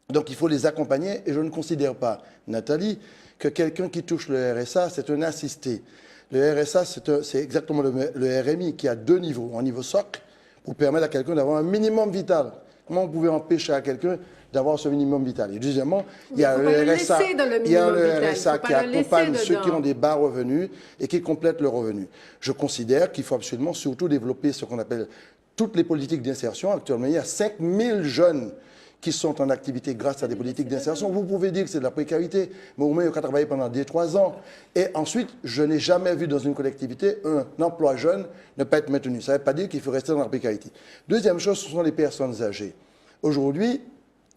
Donc il faut les accompagner. Et je ne considère pas, Nathalie, que quelqu'un qui touche le RSA, c'est un assisté. Le RSA, c'est exactement le RMI qui a 2 niveaux. Un niveau socle pour permettre à quelqu'un d'avoir un minimum vital. Comment vous pouvez empêcher à quelqu'un d'avoir ce minimum vital? Et deuxièmement, il y a le RSA qui accompagne ceux qui ont des bas revenus et qui complètent le revenu. Je considère qu'il faut absolument surtout développer ce qu'on appelle toutes les politiques d'insertion. Actuellement, il y a 5000 jeunes qui sont en activité grâce à des politiques d'insertion. Vous pouvez dire que c'est de la précarité, mais au moins, il y a travaillé pendant 2-3 ans. Et ensuite, je n'ai jamais vu dans une collectivité un emploi jeune ne pas être maintenu. Ça ne veut pas dire qu'il faut rester dans la précarité. Deuxième chose, ce sont les personnes âgées. Aujourd'hui,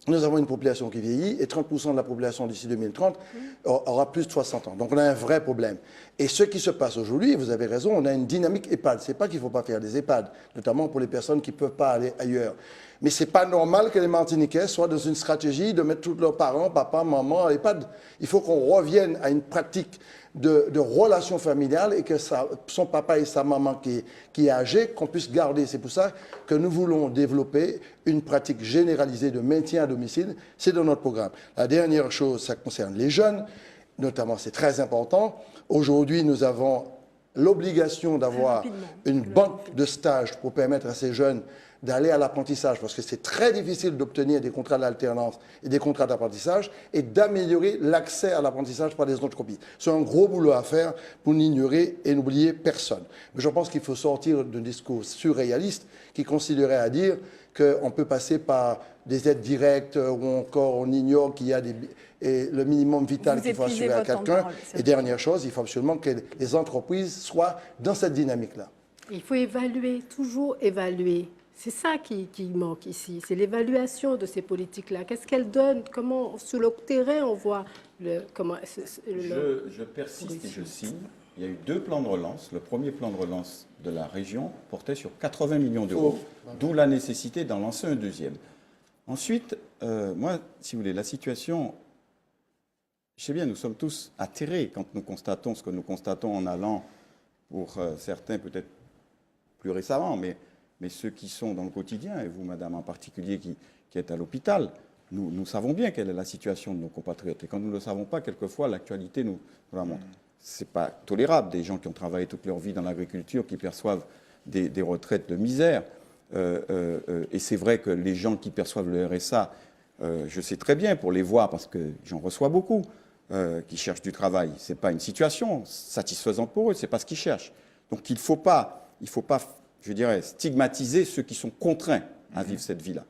nous avons une population qui vieillit et 30% de la population d'ici 2030 aura plus de 60 ans. Donc on a un vrai problème. Et ce qui se passe aujourd'hui, vous avez raison, on a une dynamique EHPAD. Ce n'est pas qu'il ne faut pas faire des EHPAD, notamment pour les personnes qui ne peuvent pas aller ailleurs. Mais ce n'est pas normal que les Martiniquais soient dans une stratégie de mettre tous leurs parents, papa, maman, à l'EHPAD. Il faut qu'on revienne à une pratique de relation familiale et que son papa et sa maman qui est âgé, qu'on puisse garder. C'est pour ça que nous voulons développer une pratique généralisée de maintien à domicile. C'est dans notre programme. La dernière chose, ça concerne les jeunes, notamment, c'est très important. Aujourd'hui, nous avons l'obligation d'avoir une banque de stage pour permettre à ces jeunes d'aller à l'apprentissage, parce que c'est très difficile d'obtenir des contrats d'alternance et des contrats d'apprentissage, et d'améliorer l'accès à l'apprentissage par des entreprises. C'est un gros boulot à faire pour n'ignorer et n'oublier personne. Mais je pense qu'il faut sortir d'un discours surréaliste qui consisterait à dire qu'on peut passer par des aides directes ou encore on ignore qu'il y a le minimum vital qu'il faut assurer à quelqu'un. Et dernière chose, il faut absolument que les entreprises soient dans cette dynamique-là. Il faut évaluer, toujours évaluer. C'est ça qui manque ici, c'est l'évaluation de ces politiques-là. Qu'est-ce qu'elles donnent? Comment, sur le terrain, on voit comment... Je persiste et je signe. Il y a eu 2 plans de relance. Le premier plan de relance de la région portait sur 80 millions d'euros, d'où la nécessité d'en lancer un deuxième. Ensuite, moi, si vous voulez, la situation... Je sais bien, nous sommes tous atterrés quand nous constatons ce que nous constatons en allant, pour certains peut-être plus récemment, mais ceux qui sont dans le quotidien, et vous, madame, en particulier, qui êtes à l'hôpital, nous savons bien quelle est la situation de nos compatriotes. Et quand nous ne le savons pas, quelquefois, l'actualité nous la montre. Ce n'est pas tolérable, des gens qui ont travaillé toute leur vie dans l'agriculture, qui perçoivent des retraites de misère. Et c'est vrai que les gens qui perçoivent le RSA, je sais très bien pour les voir, parce que j'en reçois beaucoup, qui cherchent du travail. Ce n'est pas une situation satisfaisante pour eux, ce n'est pas ce qu'ils cherchent. Donc il ne faut pas, je dirais, stigmatiser ceux qui sont contraints à vivre cette vie-là.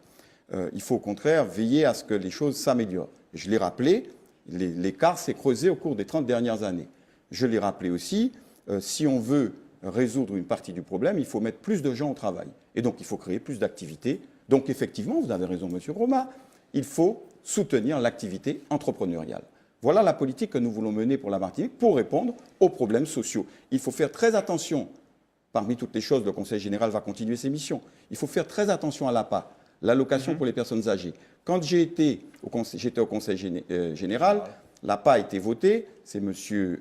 Il faut au contraire veiller à ce que les choses s'améliorent. Je l'ai rappelé, l'écart s'est creusé au cours des 30 dernières années. Je l'ai rappelé aussi, si on veut résoudre une partie du problème, il faut mettre plus de gens au travail. Et donc il faut créer plus d'activités. Donc effectivement, vous avez raison, monsieur Roma, il faut soutenir l'activité entrepreneuriale. Voilà la politique que nous voulons mener pour la Martinique pour répondre aux problèmes sociaux. Il faut faire très attention. Parmi toutes les choses, le Conseil général va continuer ses missions. Il faut faire très attention à l'APA, l'allocation pour les personnes âgées. Quand j'étais au Conseil général, l'APA a été votée, c'est M.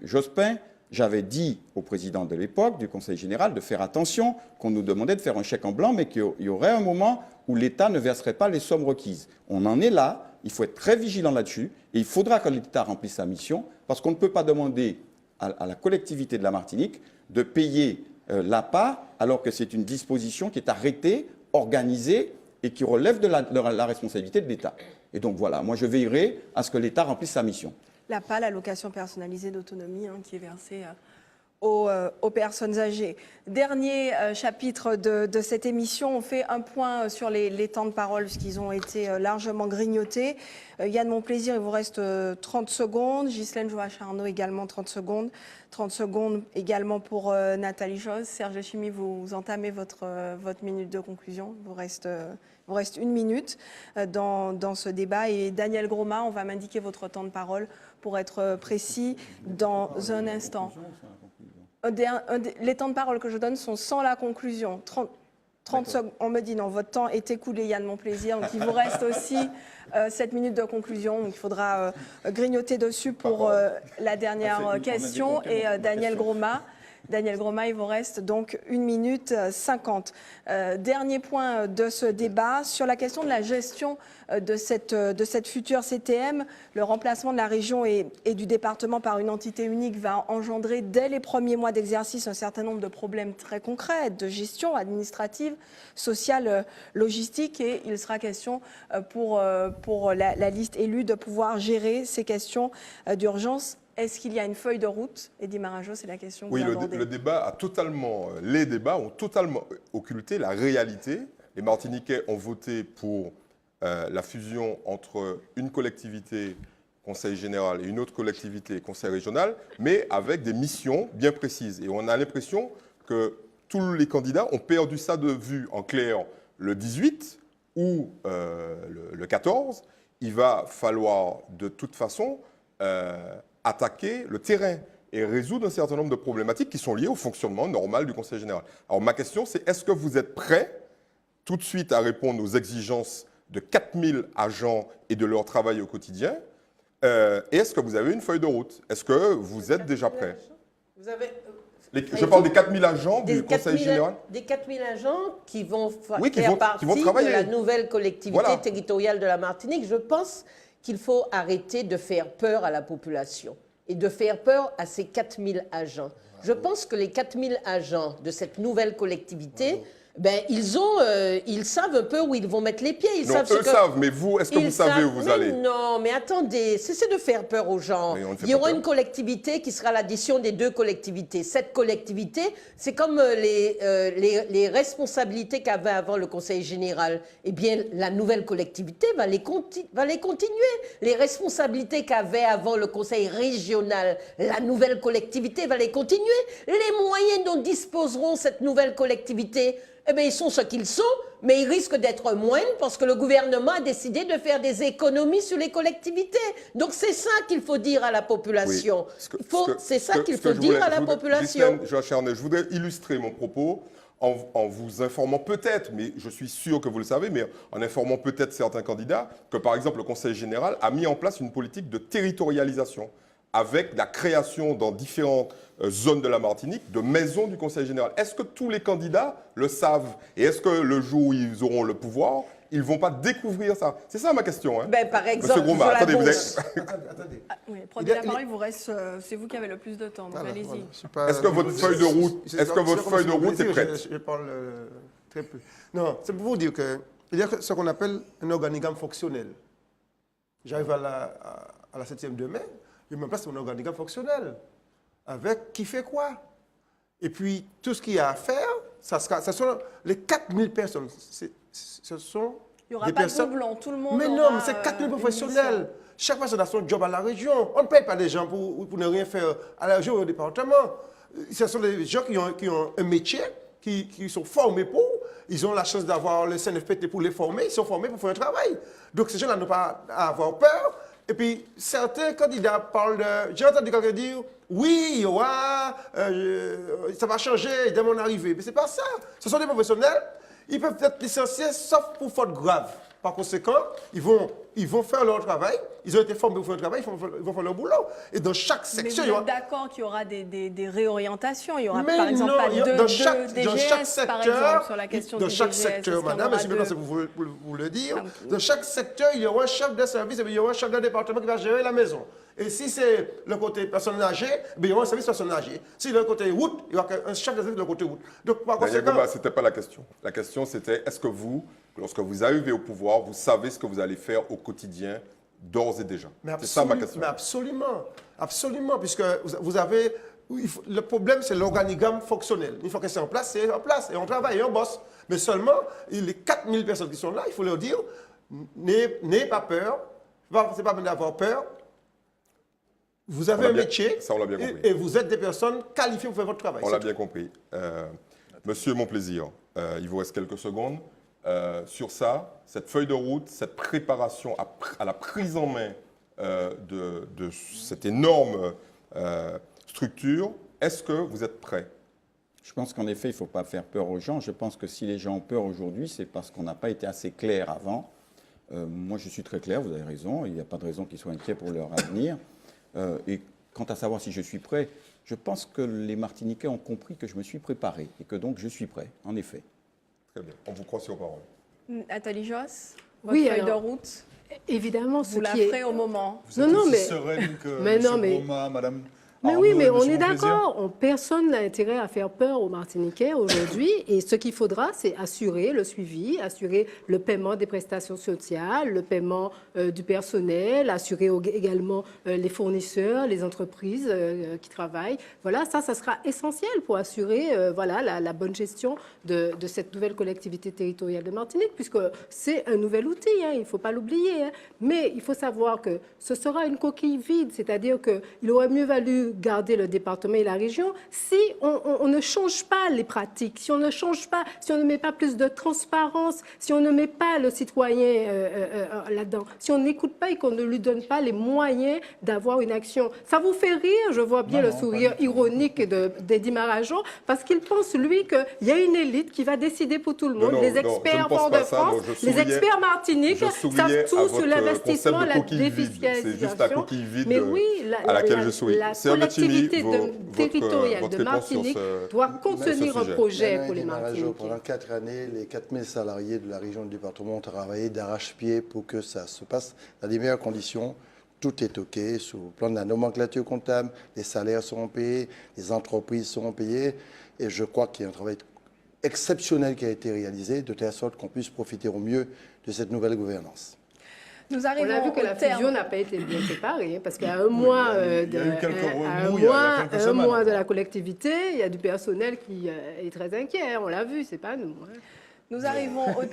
Jospin. J'avais dit au président de l'époque du Conseil général de faire attention, qu'on nous demandait de faire un chèque en blanc, mais qu'il y aurait un moment où l'État ne verserait pas les sommes requises. On en est là, il faut être très vigilant là-dessus, et il faudra que l'État remplisse sa mission, parce qu'on ne peut pas demander à la collectivité de la Martinique de payer l'APA, alors que c'est une disposition qui est arrêtée, organisée, et qui relève de la responsabilité de l'État. Et donc voilà, moi je veillerai à ce que l'État remplisse sa mission. L'APA, l'allocation personnalisée d'autonomie, qui est versée aux personnes âgées. Dernier chapitre de cette émission, on fait un point sur les temps de parole, puisqu'ils ont été largement grignotés. Yann Monplaisir, il vous reste 30 secondes. Ghislaine Joachim-Arnaud également 30 secondes. 30 secondes également pour Nathalie Josse. Serge Chimie, vous entamez votre minute de conclusion. Il vous reste 1 minute dans ce débat. Et Daniel Groma, on va m'indiquer votre temps de parole pour être précis dans un instant. Les temps de parole que je donne sont sans la conclusion. 30 secondes, on me dit non, votre temps est écoulé, Yann Monplaisir, donc il vous reste aussi 7 minutes de conclusion, donc il faudra grignoter dessus pour la dernière question. Et Daniel Groma, il vous reste donc 1 minute 50. Dernier point de ce débat, sur la question de la gestion de cette future CTM, le remplacement de la région et du département par une entité unique va engendrer dès les premiers mois d'exercice un certain nombre de problèmes très concrets de gestion administrative, sociale, logistique, et il sera question pour la liste élue de pouvoir gérer ces questions d'urgence. Est-ce qu'il y a une feuille de route? Eddy Marajo, c'est la question que vous abordez. Les débats ont totalement occulté la réalité. Les Martiniquais ont voté pour la fusion entre une collectivité, conseil général, et une autre collectivité, conseil régional, mais avec des missions bien précises. Et on a l'impression que tous les candidats ont perdu ça de vue. En clair, le 18 ou le 14, il va falloir de toute façon attaquer le terrain. et résoudre un certain nombre de problématiques qui sont liées au fonctionnement normal du Conseil général. Alors ma question, c'est est-ce que vous êtes prêts tout de suite à répondre aux exigences de 4000 agents et de leur travail au quotidien et est-ce que vous avez une feuille de route? Est-ce que vous êtes déjà prêts? Vous avez, Je parle des 4000 agents du Conseil général. Des 4000 agents qui vont Oui, qui faire vont partie travailler. de la nouvelle collectivité Voilà. territoriale de la Martinique. Je pense qu'il faut arrêter de faire peur à la population et de faire peur à ces 4000 agents. Je pense que les 4000 agents de cette nouvelle collectivité, ben, ils savent un peu où ils vont mettre les pieds. Ils Non, savent eux savent, mais vous, est-ce que vous savez où vous mais allez? Non, mais attendez, cessez de faire peur aux gens. Mais on ne fait Il y pas aura peur. une collectivité qui sera l'addition des deux collectivités. Cette collectivité, c'est comme les responsabilités qu'avait avant le Conseil général. Eh bien, la nouvelle collectivité va les continuer. Les responsabilités qu'avait avant le Conseil régional, la nouvelle collectivité va les continuer. Les moyens dont disposeront cette nouvelle collectivité, eh bien, ils sont ce qu'ils sont, mais ils risquent d'être moindres parce que le gouvernement a décidé de faire des économies sur les collectivités. Donc, c'est ça qu'il faut dire à la population. C'est ça qu'il faut dire à la population. Je voudrais illustrer mon propos en vous informant peut-être, mais je suis sûr que vous le savez, mais en informant peut-être certains candidats, que par exemple le Conseil général a mis en place une politique de territorialisation avec la création dans différentes zones de la Martinique de maisons du Conseil général. Est-ce que tous les candidats le savent? Et est-ce que le jour où ils auront le pouvoir, ils ne vont pas découvrir ça? C'est ça ma question. Hein. Ben, par exemple, Monsieur Groma, attendez, vous êtes... Attendez. Oui, prenez la parole, il vous reste, c'est vous qui avez le plus de temps, donc allez-y. Est-ce que votre feuille de route, est prête? Je parle très peu. Non, c'est pour vous dire qu'il y a ce qu'on appelle un organigramme fonctionnel. J'arrive à la 7e de mai, je me place sur un organigramme fonctionnel. Avec qui fait quoi? Et puis, tout ce qu'il y a à faire, ça sont les 4000 personnes. Ce sont Il n'y aura des pas personnes... de doublons, tout le monde. Mais non, mais c'est 4000 professionnels. Chaque personne a son job à la région. On ne paye pas des gens pour ne rien faire à la région ou au département. Ce sont des gens qui ont un métier, qui sont formés pour. Ils ont la chance d'avoir le CNFPT pour les former. Ils sont formés pour faire un travail. Donc, ces gens-là n'ont pas à avoir peur. Et puis, certains candidats parlent de... J'ai entendu quelqu'un dire, oui, il y aura, ça va changer dès mon arrivée. Mais ce n'est pas ça. Ce sont des professionnels. Ils peuvent être licenciés, sauf pour faute grave. Par conséquent, ils vont faire leur travail. Ils ont été formés pour faire le travail, ils vont faire leur boulot. Et dans chaque section... Mais vous êtes d'accord qu'il y aura des réorientations? Il y aura, mais par exemple, non, pas deux DGS, dans chaque secteur, par exemple, sur la question dans du chaque DGS, secteur, madame, et c'est maintenant que vous le dire, dans chaque secteur, il y aura un chef de service et il y aura un chef de département qui va gérer la maison. Et si c'est le côté personnes âgées, il y aura un service personnes âgées. Si le côté route, il y aura un chef de service de le côté route. Donc, par conséquent... ce n'était pas la question. La question, c'était, est-ce que vous, lorsque vous arrivez au pouvoir, vous savez ce que vous allez faire au quotidien d'ores et déjà? C'est ça ma question. Mais absolument, absolument, puisque vous avez... Le problème, c'est l'organigramme fonctionnel. Une fois que c'est en place, et on travaille et on bosse. Mais seulement, les 4000 personnes qui sont là, il faut leur dire, n'ayez pas peur, c'est pas bien d'avoir peur. Vous avez un métier ça, on l'a bien compris. Et vous êtes des personnes qualifiées pour faire votre travail. On l'a bien compris. Monsieur Monplaisir, il vous reste quelques secondes. Sur ça, cette feuille de route, cette préparation à la prise en main de cette énorme structure, est-ce que vous êtes prêt? Je pense qu'en effet, il ne faut pas faire peur aux gens. Je pense que si les gens ont peur aujourd'hui, c'est parce qu'on n'a pas été assez clair avant. Moi, je suis très clair, vous avez raison. Il n'y a pas de raison qu'ils soient inquiets pour leur avenir. Et quant à savoir si je suis prêt, je pense que les Martiniquais ont compris que je me suis préparé et que donc je suis prêt, en effet. Très bien, on vous croit sur parole. Nathalie Josse, votre feuille de route, évidemment, vous la ferez au moment. Vous êtes aussi sereine que Groma, Madame Mais Arnaud, oui, mais on Monsieur est Monplaisir. d'accord. Personne n'a intérêt à faire peur aux Martiniquais aujourd'hui. Et ce qu'il faudra, c'est assurer le suivi, assurer le paiement des prestations sociales, le paiement du personnel, assurer également les fournisseurs, les entreprises qui travaillent. Voilà, ça sera essentiel pour assurer la bonne gestion de cette nouvelle collectivité territoriale de Martinique, puisque c'est un nouvel outil, hein, il ne faut pas l'oublier. Hein. Mais il faut savoir que ce sera une coquille vide, c'est-à-dire qu'il aurait mieux valu veut garder le département et la région, si on ne change pas les pratiques, si on ne change pas, si on ne met pas plus de transparence, si on ne met pas le citoyen là-dedans, si on n'écoute pas et qu'on ne lui donne pas les moyens d'avoir une action. Ça vous fait rire, je vois bien le sourire ironique d'Eddie Marajon, parce qu'il pense, lui, qu'il y a une élite qui va décider pour tout le monde. Les experts Fort-de-France, les experts Martinique savent tout sur l'investissement, la défiscalisation. C'est juste la coquille vide mais oui, à laquelle je souris. La collectivité territoriale de Martinique doit contenir un projet pour les Martiniquais. Pendant 4 années, les 4000 salariés de la région du département ont travaillé d'arrache-pied pour que ça se passe dans les meilleures conditions. Tout est OK sur le plan de la nomenclature comptable, les salaires seront payés, les entreprises seront payées. Et je crois qu'il y a un travail exceptionnel qui a été réalisé, de telle sorte qu'on puisse profiter au mieux de cette nouvelle gouvernance. Nous arrivons on a vu que la fusion n'a pas été bien séparée, parce qu'à un mois, un mois de la collectivité, il y a du personnel qui est très inquiet. On l'a vu, c'est pas nous. Nous arrivons au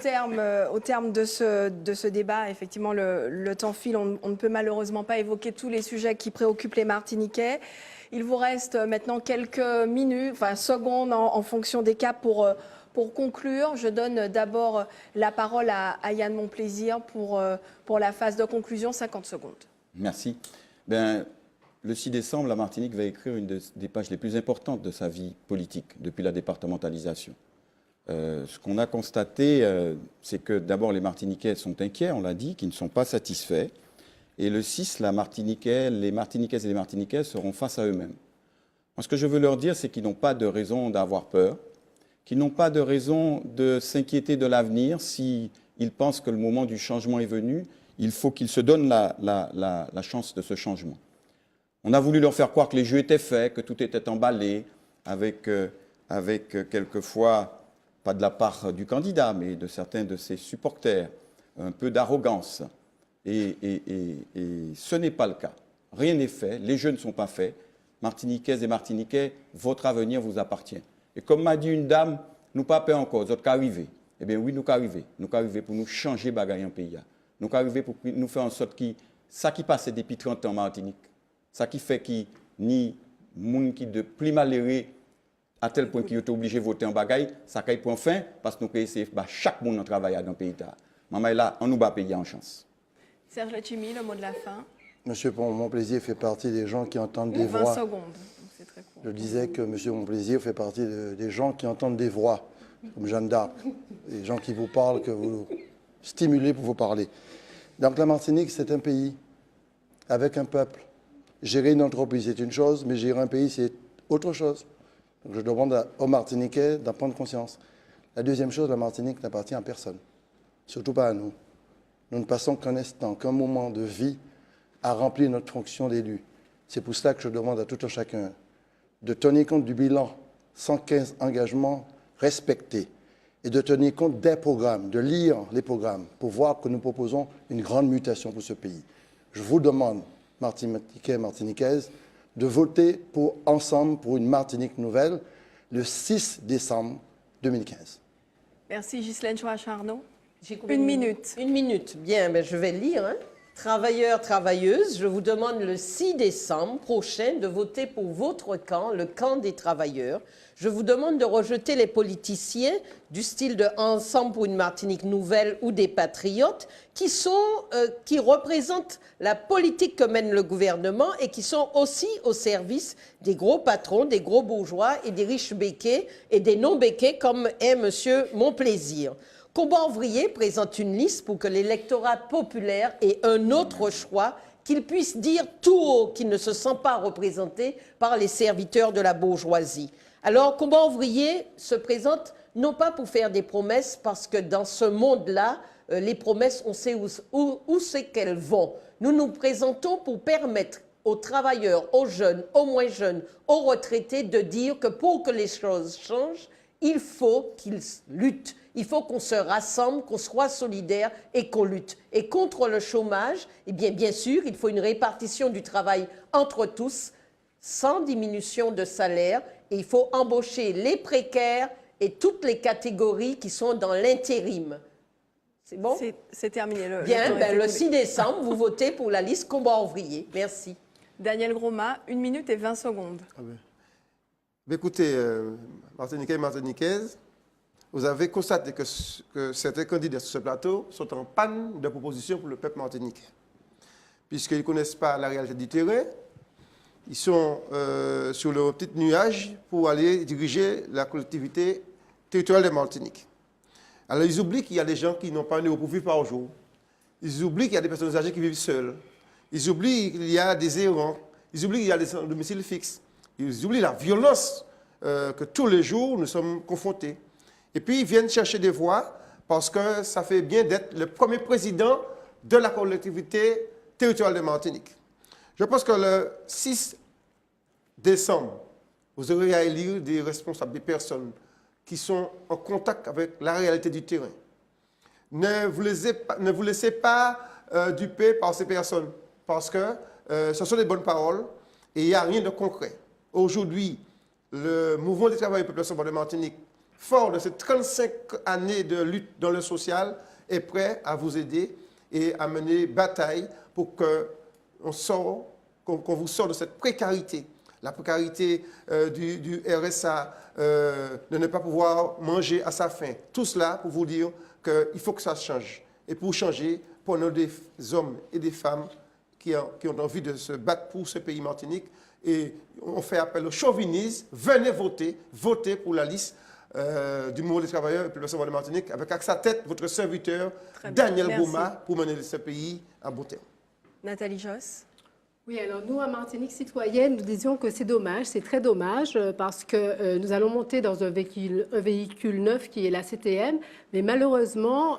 terme de ce débat. Effectivement, le temps file. On ne peut malheureusement pas évoquer tous les sujets qui préoccupent les Martiniquais. Il vous reste maintenant quelques minutes, enfin secondes en fonction des cas pour conclure. Je donne d'abord la parole à Yann Monplaisir pour la phase de conclusion, 50 secondes. Merci. Le 6 décembre, la Martinique va écrire une des pages les plus importantes de sa vie politique depuis la départementalisation. Ce qu'on a constaté, c'est que d'abord les Martiniquais sont inquiets, on l'a dit, qu'ils ne sont pas satisfaits. Et le 6, les Martiniquaises et les Martiniquais seront face à eux-mêmes. Moi, ce que je veux leur dire, c'est qu'ils n'ont pas de raison d'avoir peur, qu'ils n'ont pas de raison de s'inquiéter de l'avenir. S'ils pensent que le moment du changement est venu, il faut qu'ils se donnent la chance de ce changement. On a voulu leur faire croire que les jeux étaient faits, que tout était emballé, avec quelquefois, pas de la part du candidat, mais de certains de ses supporters, un peu d'arrogance. Et ce n'est pas le cas. Rien n'est fait, les jeux ne sont pas faits. Martiniquaises et Martiniquais, votre avenir vous appartient. Et comme m'a dit une dame, nous pas peur encore, nous sommes arrivés. Eh bien oui, nous sommes arrivés. Nous sommes arrivés pour nous changer bagaille en pays. Nous sommes arrivés pour nous faire en sorte que ça qui passe depuis 30 ans en Martinique, ça qui fait que ni monde qui de plus malheureux à tel point qu'il est obligé de voter en bagaille, ça qui point fin parce que nous essayons chaque monde qui travaille dans le pays. Maman est là, on nous bat payer en chance. Serge Letchimy, le mot de la fin. Monsieur Monplaisir fait partie des gens qui entendent des 20 voix. secondes, c'est très court. Je disais que Monsieur Monplaisir fait partie des gens qui entendent des voix, comme Jeanne d'Arc, des gens qui vous parlent, que vous stimulez pour vous parler. Donc la Martinique, c'est un pays avec un peuple. Gérer une entreprise, c'est une chose, mais gérer un pays, c'est autre chose. Donc je demande aux Martiniquais d'en prendre conscience. La deuxième chose, la Martinique n'appartient à personne, surtout pas à nous. Nous ne passons qu'un instant, qu'un moment de vie à remplir notre fonction d'élu. C'est pour cela que je demande à tout un chacun de tenir compte du bilan 115 engagements respectés et de tenir compte des programmes, de lire les programmes pour voir que nous proposons une grande mutation pour ce pays. Je vous demande, Martiniquais, Martiniquaises, de voter ensemble pour une Martinique nouvelle le 6 décembre 2015. Merci Ghislaine Chouachard-Arnaud. Une minute. Une minute. Bien, ben je vais lire. Travailleurs, travailleuses, je vous demande le 6 décembre prochain de voter pour votre camp, le camp des travailleurs. Je vous demande de rejeter les politiciens du style de Ensemble pour une Martinique nouvelle ou des Patriotes qui représentent la politique que mène le gouvernement et qui sont aussi au service des gros patrons, des gros bourgeois et des riches béquets et des non-béquets comme est M. Monplaisir. Combat ouvrier présente une liste pour que l'électorat populaire ait un autre choix, qu'il puisse dire tout haut qu'il ne se sent pas représenté par les serviteurs de la bourgeoisie. Alors, Combat ouvrier se présente non pas pour faire des promesses, parce que dans ce monde-là, les promesses, on sait où c'est qu'elles vont. Nous nous présentons pour permettre aux travailleurs, aux jeunes, aux moins jeunes, aux retraités de dire que pour que les choses changent, il faut qu'ils luttent. Il faut qu'on se rassemble, qu'on soit solidaire et qu'on lutte. Et contre le chômage, eh bien sûr, il faut une répartition du travail entre tous, sans diminution de salaire. Et il faut embaucher les précaires et toutes les catégories qui sont dans l'intérim. C'est bon? C'est terminé. Bien, le 6 décembre, vous votez pour la liste Combat ouvrier. Merci. Daniel Groma, 1 minute et 20 secondes. Ah ben. Écoutez, Martiniquais et Martiniquaises, vous avez constaté que certains candidats sur ce plateau sont en panne de propositions pour le peuple martiniquais. Puisqu'ils ne connaissent pas la réalité du terrain, ils sont sur leur petit nuage pour aller diriger la collectivité territoriale de Martinique. Alors ils oublient qu'il y a des gens qui n'ont pas un euro pour vivre par jour. Ils oublient qu'il y a des personnes âgées qui vivent seules. Ils oublient qu'il y a des errants. Ils oublient qu'il y a des domiciles fixes. Ils oublient la violence que tous les jours nous sommes confrontés. Et puis ils viennent chercher des voix parce que ça fait bien d'être le premier président de la collectivité territoriale de Martinique. Je pense que le 6 décembre, vous aurez à élire des responsables, des personnes qui sont en contact avec la réalité du terrain. Ne vous laissez pas duper par ces personnes parce que ce sont des bonnes paroles et il n'y a rien de concret. Aujourd'hui, le mouvement des travailleurs et populations de Martinique, fort de ces 35 années de lutte dans le social, est prêt à vous aider et à mener bataille pour qu'on vous sorte de cette précarité. La précarité du RSA, de ne pas pouvoir manger à sa faim. Tout cela pour vous dire qu'il faut que ça change. Et pour changer, prenons des hommes et des femmes qui ont envie de se battre pour ce pays Martinique. Et on fait appel au chauvinisme. Venez voter, votez pour la liste du mouvement des travailleurs et de la population de Martinique, avec à sa tête votre serviteur Daniel Groma pour mener ce pays à bon terme. Nathalie Josse. Oui, alors nous, à Martinique Citoyenne, nous disions que c'est dommage, c'est très dommage, parce que nous allons monter dans un véhicule neuf qui est la CTM, mais malheureusement,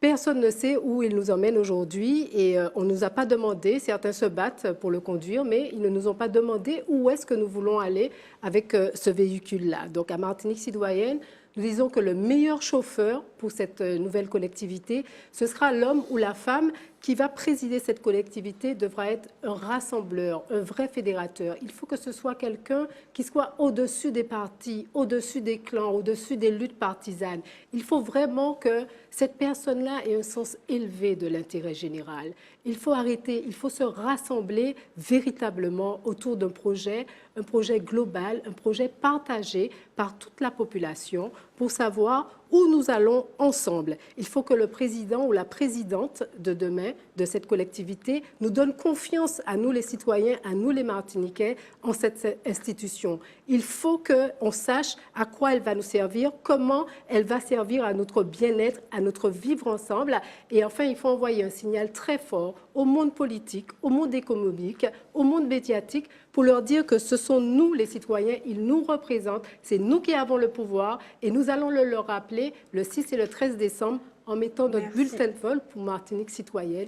personne ne sait où il nous emmène aujourd'hui et on ne nous a pas demandé, certains se battent pour le conduire, mais ils ne nous ont pas demandé où est-ce que nous voulons aller avec ce véhicule-là. Donc à Martinique Citoyenne, nous disons que le meilleur chauffeur pour cette nouvelle collectivité, ce sera l'homme ou la femme qui va présider cette collectivité, devra être un rassembleur, un vrai fédérateur. Il faut que ce soit quelqu'un qui soit au-dessus des partis, au-dessus des clans, au-dessus des luttes partisanes. Il faut vraiment que cette personne-là ait un sens élevé de l'intérêt général. Il faut arrêter, il faut se rassembler véritablement autour d'un projet, un projet global, un projet partagé par toute la population pour savoir où nous allons ensemble. Il faut que le président ou la présidente de demain de cette collectivité nous donne confiance à nous les citoyens, à nous les Martiniquais en cette institution. Il faut qu'on sache à quoi elle va nous servir, comment elle va servir à notre bien-être, à notre vivre ensemble. Et enfin, il faut envoyer un signal très fort au monde politique, au monde économique, au monde médiatique pour leur dire que ce sont nous les citoyens, ils nous représentent, c'est nous qui avons le pouvoir et nous allons le leur rappeler le 6 et le 13 décembre en mettant notre bulletin de vote pour Martinique Citoyenne.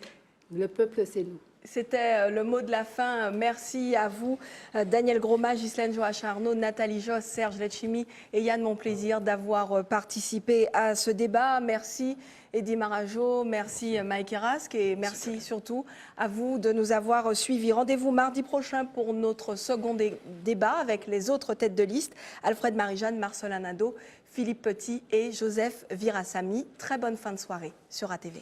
Le peuple, c'est nous. C'était le mot de la fin. Merci à vous, Daniel Groma, Ghislaine Joachim-Arnaud, Nathalie Josse, Serge Letchimy et Yann Monplaisir d'avoir participé à ce débat. Merci Eddy Marajo, merci Mike Erasque et merci surtout à vous de nous avoir suivis. Rendez-vous mardi prochain pour notre second débat avec les autres têtes de liste, Alfred Marie-Jeanne, Marcelin Nadeau, Philippe Petit et Joseph Virasamy. Très bonne fin de soirée sur ATV.